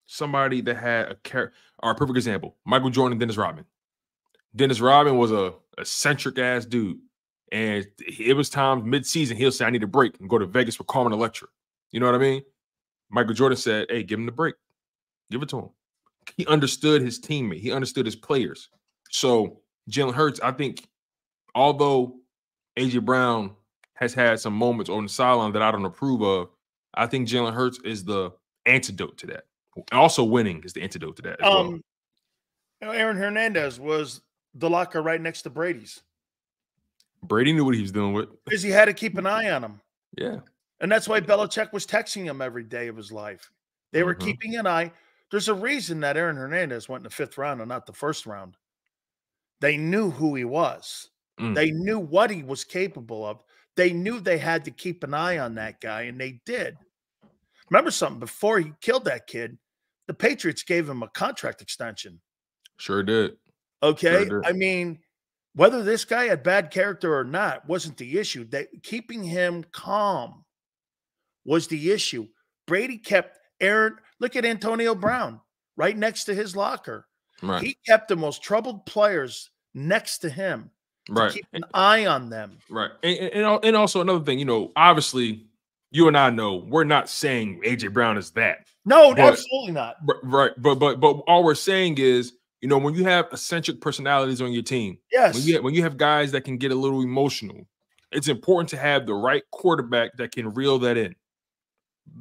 Somebody that had a character, or a perfect example, Michael Jordan and Dennis Rodman. Dennis Rodman was a eccentric ass dude. And it was times mid-season, he'll say, I need a break and go to Vegas with Carmen Electra. You know what I mean? Michael Jordan said, hey, give him the break. Give it to him. He understood his teammate. He understood his players. So Jalen Hurts, I think, although A.J. Brown has had some moments on the sideline that I don't approve of, I think Jalen Hurts is the antidote to that. Also, winning is the antidote to that as well. You know, Aaron Hernandez was the locker right next to Brady's. Brady knew what he was doing with. Because he had to keep an eye on him. Yeah. And that's why Belichick was texting him every day of his life. They were keeping an eye. There's a reason that Aaron Hernandez went in the 5th round and not the 1st round. They knew who he was. They knew what he was capable of. They knew they had to keep an eye on that guy, and they did. Remember something, before he killed that kid, the Patriots gave him a contract extension. Sure did. Okay? Sure did. I mean, whether this guy had bad character or not wasn't the issue. Keeping him calm was the issue. Brady kept Aaron, look at Antonio Brown right next to his locker. Right. He kept the most troubled players next to him to keep an eye on them. Right. And also another thing, you know, obviously you and I know we're not saying A.J. Brown is that. No, absolutely not. Right. But all we're saying is, you know, when you have eccentric personalities on your team, yes, when you have guys that can get a little emotional, it's important to have the right quarterback that can reel that in.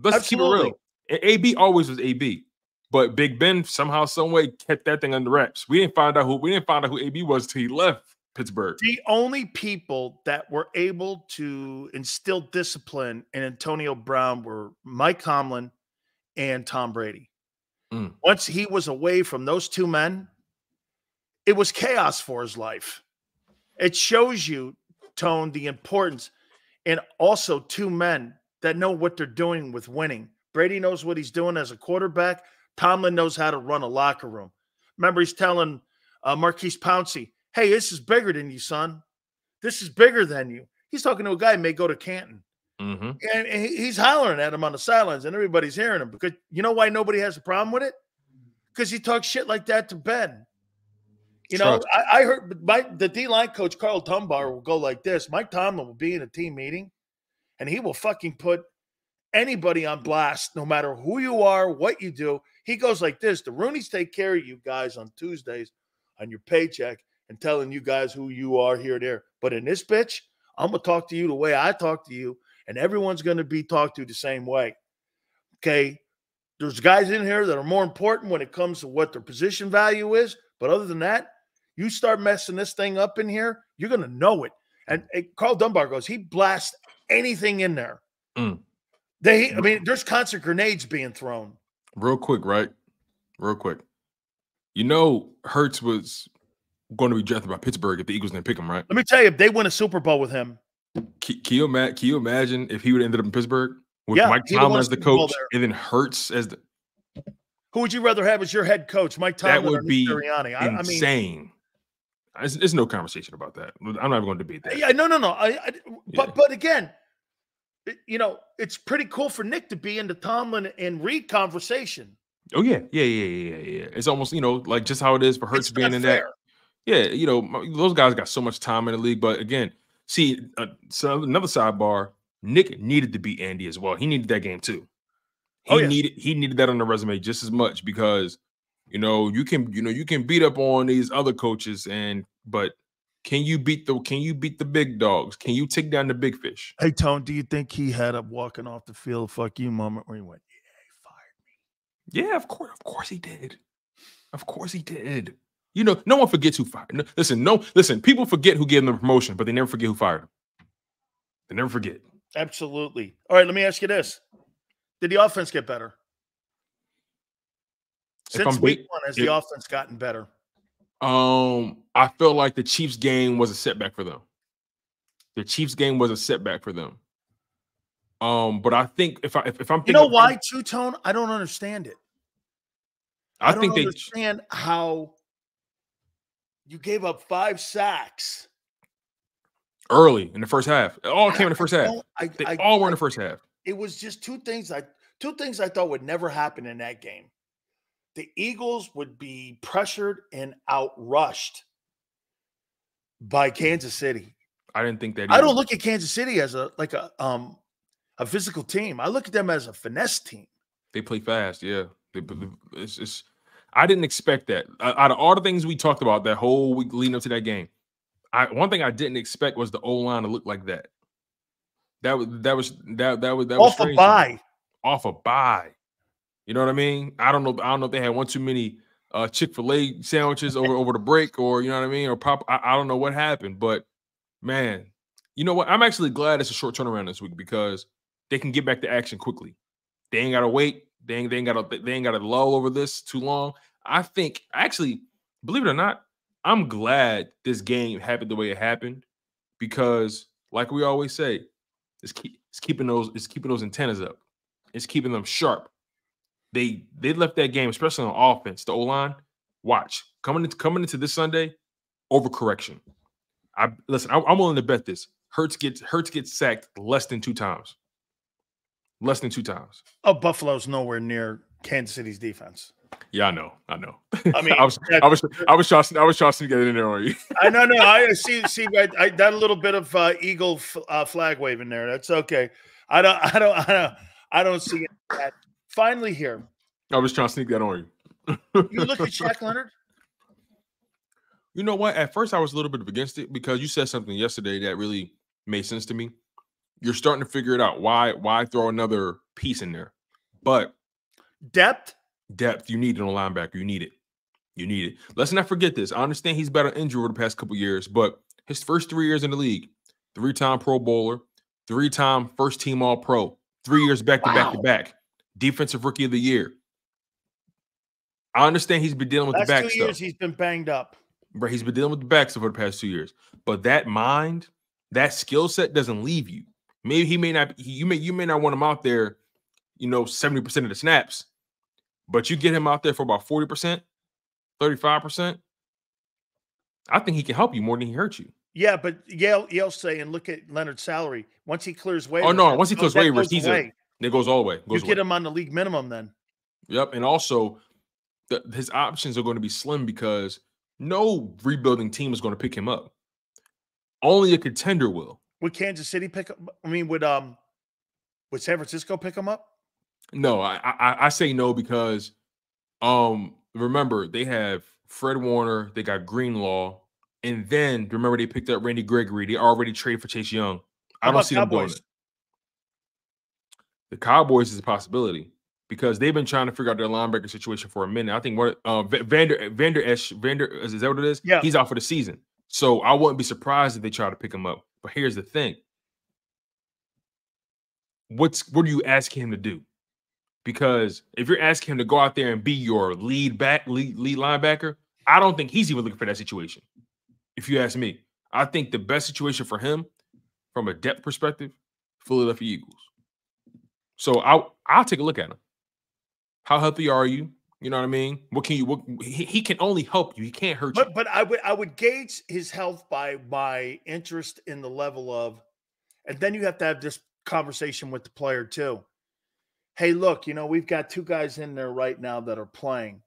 Let's keep it real. AB always was AB, but Big Ben somehow, some way kept that thing under wraps. We didn't find out who AB was till he left Pittsburgh. The only people that were able to instill discipline in Antonio Brown were Mike Tomlin and Tom Brady. Once he was away from those two men, it was chaos for his life. It shows you, Tone, the importance, and also two men that know what they're doing with winning. Brady knows what he's doing as a quarterback. Tomlin knows how to run a locker room. Remember, he's telling Marquise Pouncey, hey, this is bigger than you, son. This is bigger than you. He's talking to a guy who may go to Canton. And he's hollering at him on the sidelines, and everybody's hearing him. Because you know why nobody has a problem with it? Because he talks shit like that to Ben. You know, I heard the D-line coach, Carl Dunbar, will go like this. Mike Tomlin will be in a team meeting, and he will fucking put anybody on blast, no matter who you are, what you do. He goes like this. The Rooneys take care of you guys on Tuesdays on your paycheck and telling you guys who you are here or there. But in this bitch, I'm going to talk to you the way I talk to you, and everyone's going to be talked to the same way. Okay? There's guys in here that are more important when it comes to what their position value is. But other than that, you start messing this thing up in here, you're going to know it. And Carl Dunbar goes, he blasts anything in there. I mean, there's constant grenades being thrown. Real quick, right? Real quick. You know, Hurts was going to be drafted by Pittsburgh if the Eagles didn't pick him, right? Let me tell you, if they win a Super Bowl with him. Can you imagine if he would have ended up in Pittsburgh with Mike Tomlin as the coach and then Hurts as the... Who would you rather have as your head coach, Mike Tomlin or Nick Sirianni? Insane. There's no conversation about that. I'm not even going to debate that. Yeah, no. But again, you know, it's pretty cool for Nick to be in the Tomlin and Reed conversation. Oh, yeah. It's almost, you know, like just how it is for Hurts being in that. Yeah, you know, those guys got so much time in the league. But again, see, so another sidebar, Nick needed to beat Andy as well. He needed that game too. He needed that on the resume just as much because You can beat up on these other coaches, but can you beat the big dogs? Can you take down the big fish? Hey, Tone, do you think he had a walking off the field "fuck you" moment where he went, "Yeah, he fired me"? Yeah, of course he did. Of course he did. No one forgets who fired. Listen. People forget who gave them the promotion, but they never forget who fired them. They never forget. Absolutely. All right, let me ask you this: did the offense get better since week 1? Has the offense gotten better? I feel like the Chiefs game was a setback for them. The Chiefs game was a setback for them. But I think if I'm thinking, why, Two Tone? I don't understand it. I don't understand how you gave up 5 sacks early in the first half. It all came in the first half. They all were in the first half. It was just two things I thought would never happen in that game. The Eagles would be pressured and outrushed by Kansas City. I didn't think that either. I don't look at Kansas City as a physical team. I look at them as a finesse team. They play fast, yeah. I didn't expect that. Out of all the things we talked about that whole week leading up to that game, one thing I didn't expect was the O-line to look like that. That was off a bye. Off a bye. You know what I mean? I don't know if they had one too many Chick-fil-A sandwiches over the break, or you know what I mean, or pop. I don't know what happened, but man, you know what? I'm actually glad it's a short turnaround this week because they can get back to action quickly. They ain't gotta wait. They ain't gotta lull over this too long. I think, actually, believe it or not, I'm glad this game happened the way it happened because, like we always say, it's keeping those antennas up. It's keeping them sharp. They left that game, especially on offense. The O-line, watch coming into this Sunday, overcorrection. I'm willing to bet this. Hurts gets sacked less than 2 times. Less than 2 times. Oh, Buffalo's nowhere near Kansas City's defense. Yeah, I know. I mean, I was trying to get it in there on you. I know. I see. I that a little bit of eagle flag waving there. That's okay. I don't see that. Finally, here. I was trying to sneak that on you. You look at Shaq Leonard. You know what? At first, I was a little bit against it because you said something yesterday that really made sense to me. You're starting to figure it out. Why throw another piece in there? But depth, you need it on linebacker. You need it. Let's not forget this. I understand he's battled injury over the past couple years, but his first 3 years in the league, 3-time Pro Bowler, 3-time first team All Pro, 3 years back to back, defensive rookie of the year. I understand he's been dealing with the back stuff. 2 years he's been banged up. Right, he's been dealing with the back stuff for the past 2 years. But that mind, that skill set doesn't leave you. Maybe he may not. You may not want him out there, 70% of the snaps, but you get him out there for about 40%, 35%. I think he can help you more than he hurts you. Yeah, but Yale's saying, look at Leonard's salary. Once he clears waivers. Oh no, once he clears waivers, it goes all the way. You get him on the league minimum then. Yep, and also his options are going to be slim because no rebuilding team is going to pick him up. Only a contender will. Would Kansas City pick up? I mean, would San Francisco pick him up? No, I say no because remember they have Fred Warner, they got Greenlaw, and then remember they picked up Randy Gregory. They already traded for Chase Young. I don't see them doing it. The Cowboys is a possibility because they've been trying to figure out their linebacker situation for a minute. I think Vander is that what it is? Yeah, he's out for the season. So I wouldn't be surprised if they try to pick him up. But here's the thing. What are you asking him to do? Because if you're asking him to go out there and be your lead linebacker, I don't think he's even looking for that situation. If you ask me, I think the best situation for him from a depth perspective, Philadelphia Eagles. So I'll take a look at him. How healthy are you? You know what I mean? He can only help you. He can't hurt you. But I would gauge his health by my interest in the level of, and then you have to have this conversation with the player too. Hey, look, we've got 2 guys in there right now that are playing,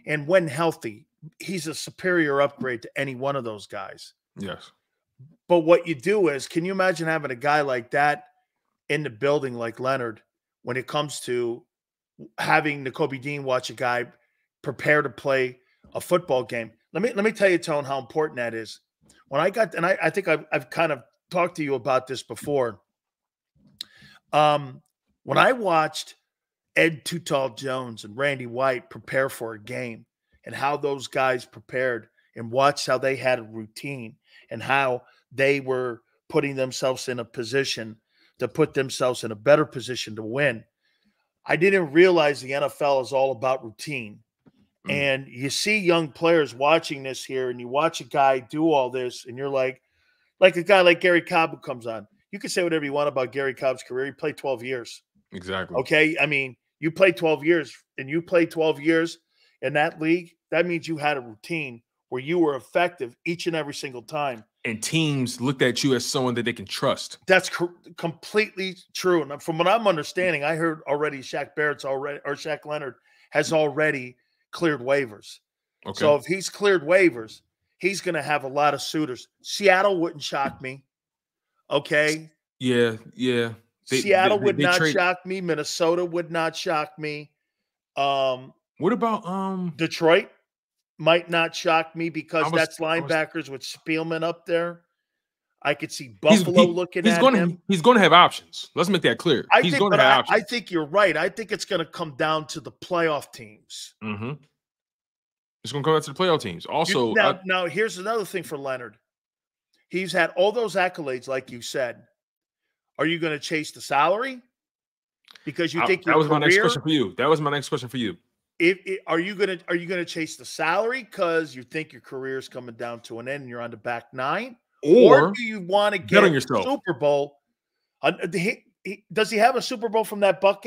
and when healthy, he's a superior upgrade to any one of those guys. Yes. But what you do is, can you imagine having a guy like that in the building like Leonard when it comes to having Nakobe Dean watch a guy prepare to play a football game. Let me tell you, Tone, how important that is. When I got, and I think I've kind of talked to you about this before. When I watched Ed Too Tall Jones and Randy White prepare for a game, and how those guys prepared, and watched how they had a routine, and how they were putting themselves in a position to put themselves in a better position to win, I didn't realize the NFL is all about routine. And you see young players watching this here, and you watch a guy do all this, and you're like a guy like Gary Cobb who comes on. You can say whatever you want about Gary Cobb's career. He played 12 years. Exactly. Okay? I mean, you played 12 years, and you played 12 years in that league. That means you had a routine where you were effective each and every single time. And teams looked at you as someone that they can trust. That's completely true. And from what I'm understanding, I heard already Shaq Leonard has already cleared waivers. Okay. So if he's cleared waivers, he's going to have a lot of suitors. Seattle wouldn't shock me. Okay. Yeah. Seattle would not shock me. Minnesota would not shock me. What about Detroit? Might not shock me because that's linebackers with Spielman up there. I could see Buffalo looking at him. He's going to have options. Let's make that clear. He's going to have options. I think you're right. I think it's going to come down to the playoff teams. Mm-hmm. It's going to come down to the playoff teams. Also, now here's another thing for Leonard. He's had all those accolades, like you said. Are you going to chase the salary? Because you think that was my next question for you. That was my next question for you. Are you gonna chase the salary because you think your career is coming down to an end and you're on the back nine, or do you want to get a Super Bowl? Does he have a Super Bowl from that Buck?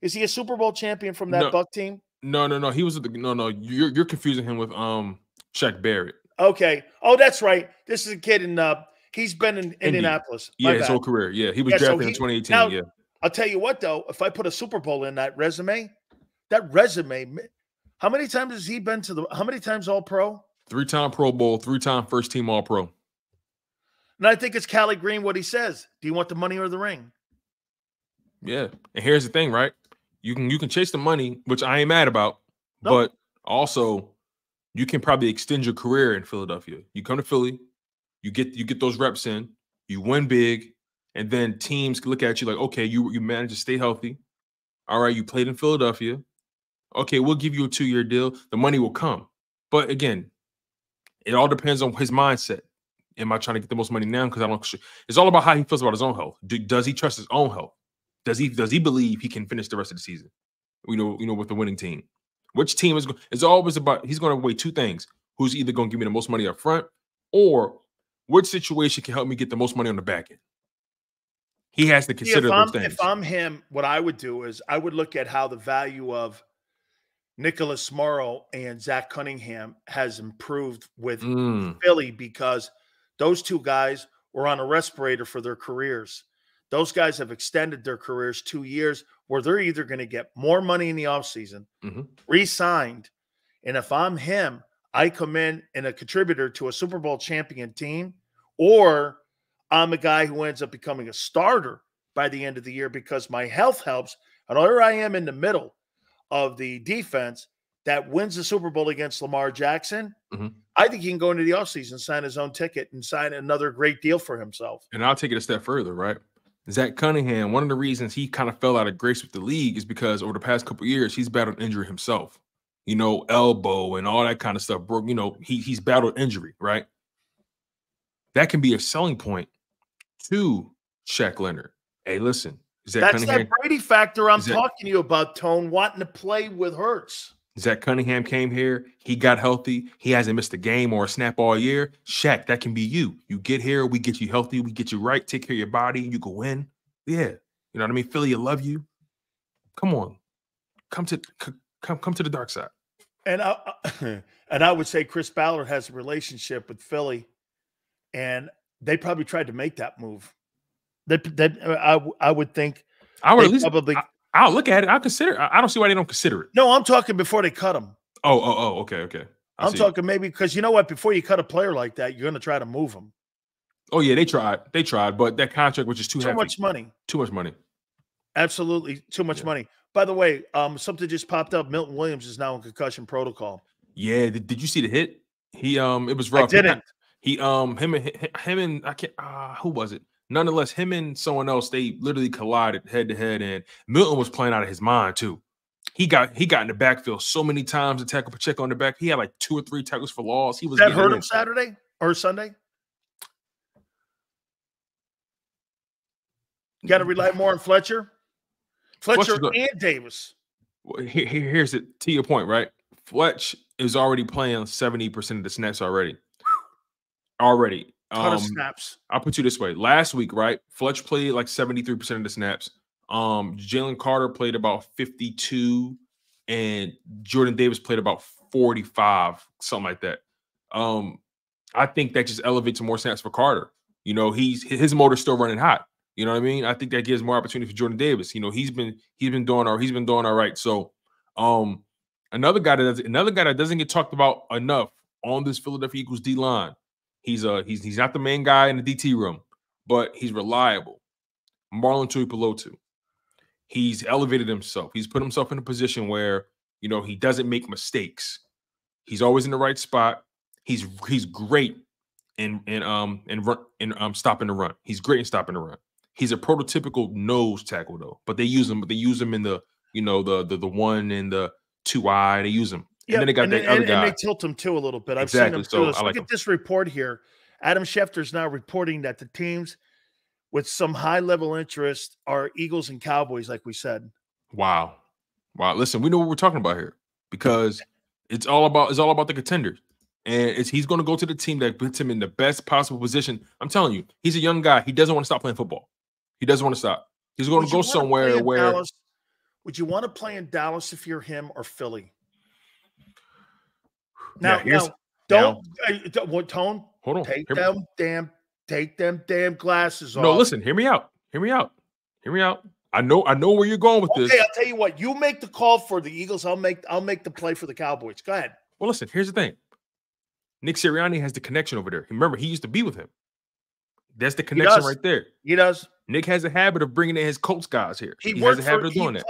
Is he a Super Bowl champion from that Buck team? No. He was no. You're confusing him with Shaq Barrett. Okay. Oh, that's right. This is a kid in he's been in Indianapolis. Yeah, his whole career. Yeah, he was drafted in 2018. Now, yeah. I'll tell you what though, if I put a Super Bowl in that resume, how many times has he been to how many times All-Pro? 3-time Pro Bowl, 3-time first team All-Pro. And I think it's Cali Green what he says. Do you want the money or the ring? Yeah. And here's the thing, right? You can chase the money, which I ain't mad about, but also you can probably extend your career in Philadelphia. You come to Philly, you get those reps in, you win big, and then teams look at you like, okay, you managed to stay healthy. All right, you played in Philadelphia. Okay, we'll give you a 2-year deal. The money will come. But again, it all depends on his mindset. Am I trying to get the most money now? Because it's all about how he feels about his own health. Does he trust his own health? Does he believe he can finish the rest of the season? You know, with the winning team. Which team is going? It's always about he's going to weigh two things: who's either going to give me the most money up front, or which situation can help me get the most money on the back end. He has to consider those things. If I'm him, what I would do is I would look at how the value of Nicholas Morrow and Zach Cunningham has improved with Philly, because those two guys were on a respirator for their careers. Those guys have extended their careers 2 years, where they're either going to get more money in the offseason, re-signed, and if I'm him, I come in and a contributor to a Super Bowl champion team, or I'm a guy who ends up becoming a starter by the end of the year because my health helps, and here I am in the middle of the defense that wins the Super Bowl against Lamar Jackson. I think he can go into the offseason, sign his own ticket, and sign another great deal for himself. And I'll take it a step further, right? Zach Cunningham, one of the reasons he kind of fell out of grace with the league is because over the past couple of years, he's battled injury himself. You know, elbow and all that kind of stuff. You know, he's battled injury, right? That can be a selling point to Shaq Leonard. Hey, listen. That's that Brady factor I'm talking to you about, Tone, wanting to play with Hurts. Zach Cunningham came here. He got healthy. He hasn't missed a game or a snap all year. Shaq, that can be you. You get here, we get you healthy, we get you right, take care of your body, you can win. Yeah. You know what I mean? Philly, I love you. Come on. Come to the dark side. And I would say Chris Ballard has a relationship with Philly, and they probably tried to make that move. I would think I would at least probably. I'll look at it. I'll consider. I don't see why they don't consider it. No, I'm talking before they cut him. Okay. I'm talking maybe because you know what? Before you cut a player like that, you're going to try to move him. Oh yeah, they tried. But that contract was just too heavy. Too much money. Too much money. Absolutely. Too much money. By the way, something just popped up. Milton Williams is now in concussion protocol. Yeah. Did you see the hit? It was I rough. didn't. Him and I can't who was it? Nonetheless, him and someone else, they literally collided head to head, and Milton was playing out of his mind too. He got in the backfield so many times to tackle Pacheco on the back. He had like 2 or 3 tackles for loss. He was that hurt him Saturday or Sunday? You got to rely more on Fletcher and Davis. Well, here's it to your point, right? Fletch is already playing 70% of the snaps already. Already. Ton of snaps. I'll put you this way. Last week, right? Fletch played like 73% of the snaps. Jalen Carter played about 52, and Jordan Davis played about 45, something like that. I think that just elevates more snaps for Carter. You know, his motor's still running hot. You know what I mean? I think that gives more opportunity for Jordan Davis. You know, he's been doing all right. So, another guy that doesn't get talked about enough on this Philadelphia Eagles D line. He's not the main guy in the DT room, but he's reliable. Marlon Tuipulotu. He's elevated himself. He's put himself in a position where, you know, he doesn't make mistakes. He's always in the right spot. He's great in stopping the run. He's great in stopping the run. He's a prototypical nose tackle though, but they use him in the, you know, the 1 and the 2 eye. They use him. Yeah, and then they got that other guy. And they tilt him too a little bit. I've exactly. seen him So look at this report here. Adam Schefter's now reporting that the teams with some high-level interest are Eagles and Cowboys, like we said. Wow. Listen, we know what we're talking about here because it's all about the contenders. And he's going to go to the team that puts him in the best possible position. I'm telling you, he's a young guy. He doesn't want to stop playing football. He doesn't want to stop. He's going to go somewhere where. Dallas, would you want to play in Dallas if you're him or Philly? Now, Tone. Hold on. Take them damn glasses off. No, listen. Hear me out. I know where you're going with this. Okay, I'll tell you what. You make the call for the Eagles. I'll make the play for the Cowboys. Go ahead. Well, listen. Here's the thing. Nick Sirianni has the connection over there. Remember, he used to be with him. That's the connection right there. He does. Nick has a habit of bringing in his Colts guys here. He has a habit of doing that.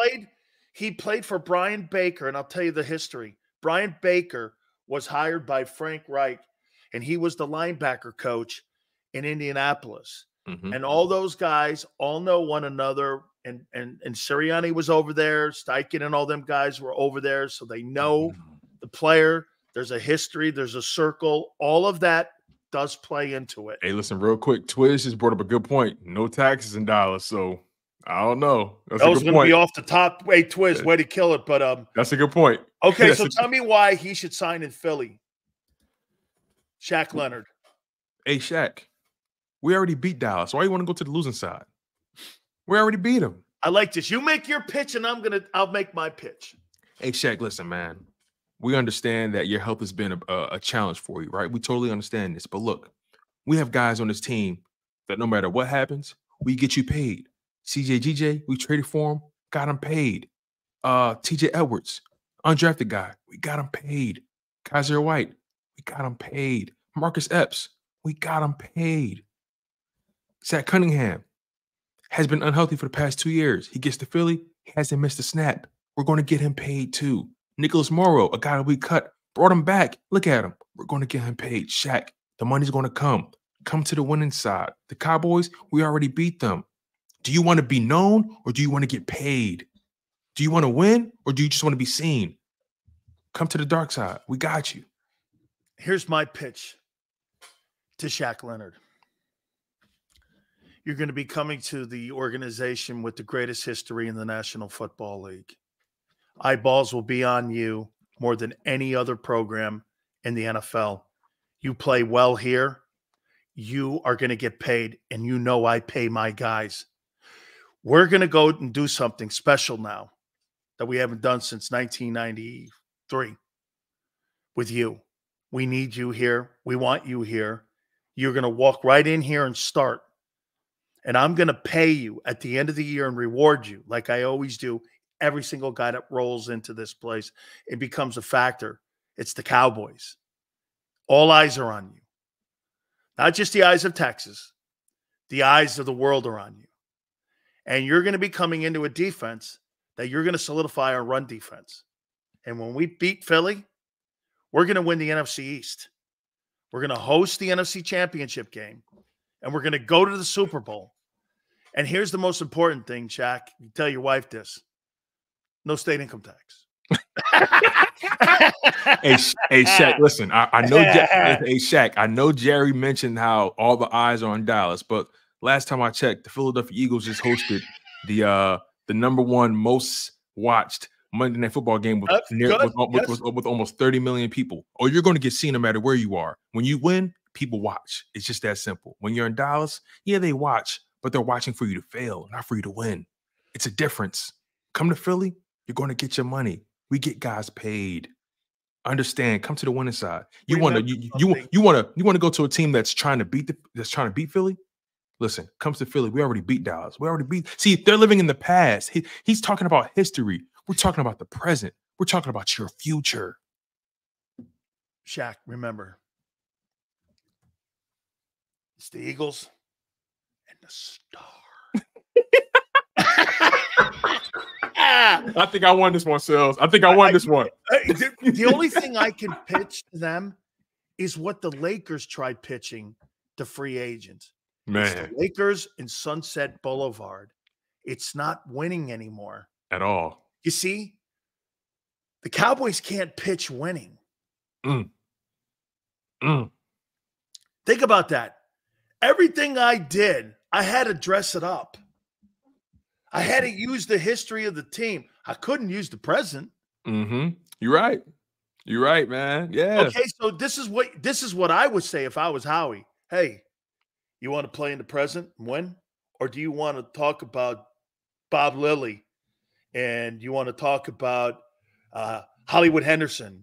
He played for Brian Baker, and I'll tell you the history. Brian Baker was hired by Frank Reich, and he was the linebacker coach in Indianapolis. Mm-hmm. And all those guys all know one another. And Sirianni was over there. Steichen and all them guys were over there, so they know the player. There's a history. There's a circle. All of that does play into it. Hey, listen, real quick. Twiz just brought up a good point. No taxes in Dallas, so I don't know. That was going to be off the top. Hey, Twiz, way to kill it. But that's a good point. Okay, so tell me why he should sign in Philly. Shaq Leonard. Hey, Shaq, we already beat Dallas. Why you want to go to the losing side? We already beat him. I like this. You make your pitch, and I'll make my pitch. Hey, Shaq, listen, man. We understand that your health has been a challenge for you, right? We totally understand this. But look, we have guys on this team that no matter what happens, we get you paid. CJ, we traded for him, got him paid. TJ Edwards, undrafted guy, we got him paid. Kaiser White, we got him paid. Marcus Epps, we got him paid. Zach Cunningham has been unhealthy for the past 2 years. He gets to Philly, he hasn't missed a snap. We're going to get him paid too. Nicholas Morrow, a guy that we cut, brought him back. Look at him. We're going to get him paid. Shaq, the money's going to come. Come to the winning side. The Cowboys, we already beat them. Do you want to be known or do you want to get paid? Do you want to win or do you just want to be seen? Come to the dark side. We got you. Here's my pitch to Shaq Leonard. You're going to be coming to the organization with the greatest history in the National Football League. Eyeballs will be on you more than any other program in the NFL. You play well here, you are going to get paid, and you know I pay my guys. We're going to go and do something special now that we haven't done since 1993 with you. We need you here. We want you here. You're going to walk right in here and start. And I'm going to pay you at the end of the year and reward you like I always do. Every single guy that rolls into this place, it becomes a factor. It's the Cowboys. All eyes are on you. Not just the eyes of Texas. The eyes of the world are on you. And you're going to be coming into a defense that you're going to solidify our run defense. And when we beat Philly, we're going to win the NFC East. We're going to host the NFC Championship game. And we're going to go to the Super Bowl. And here's the most important thing, Shaq. You tell your wife this. No state income tax. Hey, Shaq, listen, I know hey, Shaq, I know Jerry mentioned how all the eyes are on Dallas, but last time I checked, the Philadelphia Eagles just hosted the #1 most watched Monday Night Football game with almost 30 million people. Oh, you're going to get seen no matter where you are. When you win, people watch. It's just that simple. When you're in Dallas, yeah, they watch, but they're watching for you to fail, not for you to win. It's a difference. Come to Philly, you're going to get your money. We get guys paid. Understand? Come to the winning side. You want to go to a team that's trying to beat Philly. Listen, comes to Philly. We already beat Dallas. We already beat. See, they're living in the past. He's talking about history. We're talking about the present. We're talking about your future. Shaq, remember, it's the Eagles and the Star. I think I won this one, Sales. I think I won this one. The only thing I can pitch to them is what the Lakers tried pitching to free agents. Man, it's the Lakers in Sunset Boulevard. It's not winning anymore at all. You see, the Cowboys can't pitch winning. Think about that. Everything I did, I had to dress it up. I had to use the history of the team. I couldn't use the present. You're right. You're right, man. Yeah. Okay, so this is what I would say if I was Howie. Hey, you want to play in the present and win? Or do you want to talk about Bob Lilly and you want to talk about Hollywood Henderson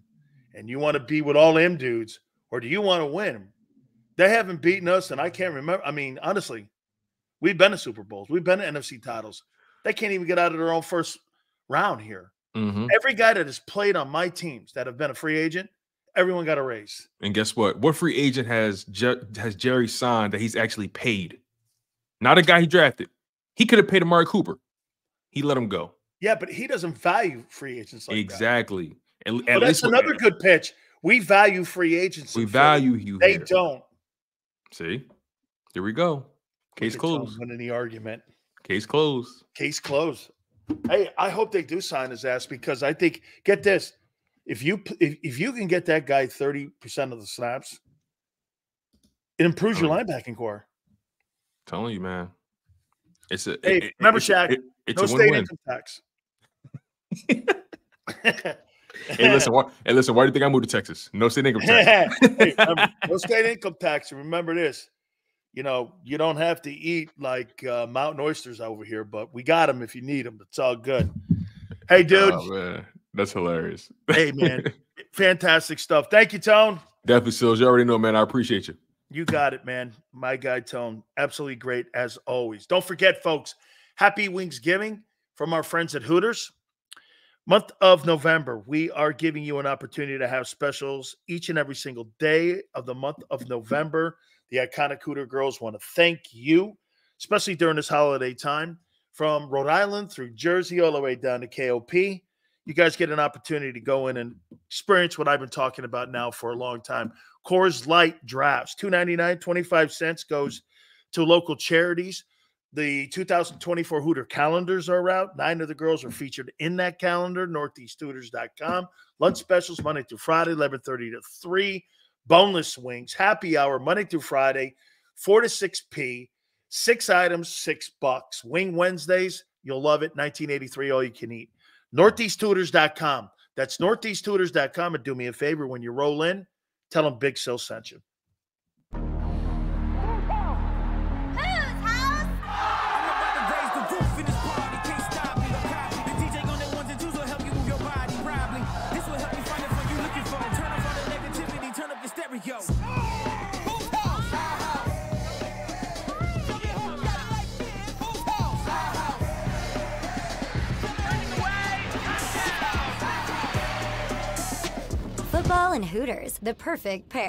and you want to be with all them dudes? Or do you want to win? They haven't beaten us, and I can't remember. I mean, honestly, we've been to Super Bowls. We've been to NFC titles. They can't even get out of their own first round here. Every guy that has played on my teams that have been a free agent, everyone got a raise. And guess what? What free agent has Jerry signed that he's actually paid? Not a guy he drafted. He could have paid Amari Cooper. He let him go. Yeah, but he doesn't value free agents like exactly. that. Well, that's another good pitch. We value free agents. We value you. They don't. See? Here we go. Case closed. Winning the argument. Case closed. Case closed. Hey, I hope they do sign his ass because I think, get this, if you can get that guy 30% of the snaps, it improves your linebacking core. I'm telling you, man. Remember, Shaq, it's no a state win-win. income tax. Hey, listen, why do you think I moved to Texas? No state income tax. Hey, remember, no state income tax. Remember this. You know, you don't have to eat like mountain oysters over here, but we got them if you need them. It's all good. Hey, dude. Oh, man. That's hilarious. Hey, man. Fantastic stuff. Thank you, Tone. Definitely, Sills. You already know, man. I appreciate you. You got it, man. My guy, Tone. Absolutely great, as always. Don't forget, folks, happy Wingsgiving from our friends at Hooters. Month of November, we are giving you an opportunity to have specials each and every single day of the month of November. The iconic Hooter girls want to thank you, especially during this holiday time. From Rhode Island through Jersey all the way down to KOP, you guys get an opportunity to go in and experience what I've been talking about now for a long time. Coors Light drafts, $2.99, 25 cents goes to local charities. The 2024 Hooter calendars are out. 9 of the girls are featured in that calendar, northeasthooters.com. Lunch specials Monday through Friday, 11:30 to 3. Boneless wings, happy hour, Monday through Friday, 4 to 6 p. 6 items, $6. Wing Wednesdays, you'll love it. $19.83, all you can eat. Northeasthooters.com. That's northeasthooters.com. And do me a favor, when you roll in, tell them Big Sil sent you. Football and Hooters, the perfect pair.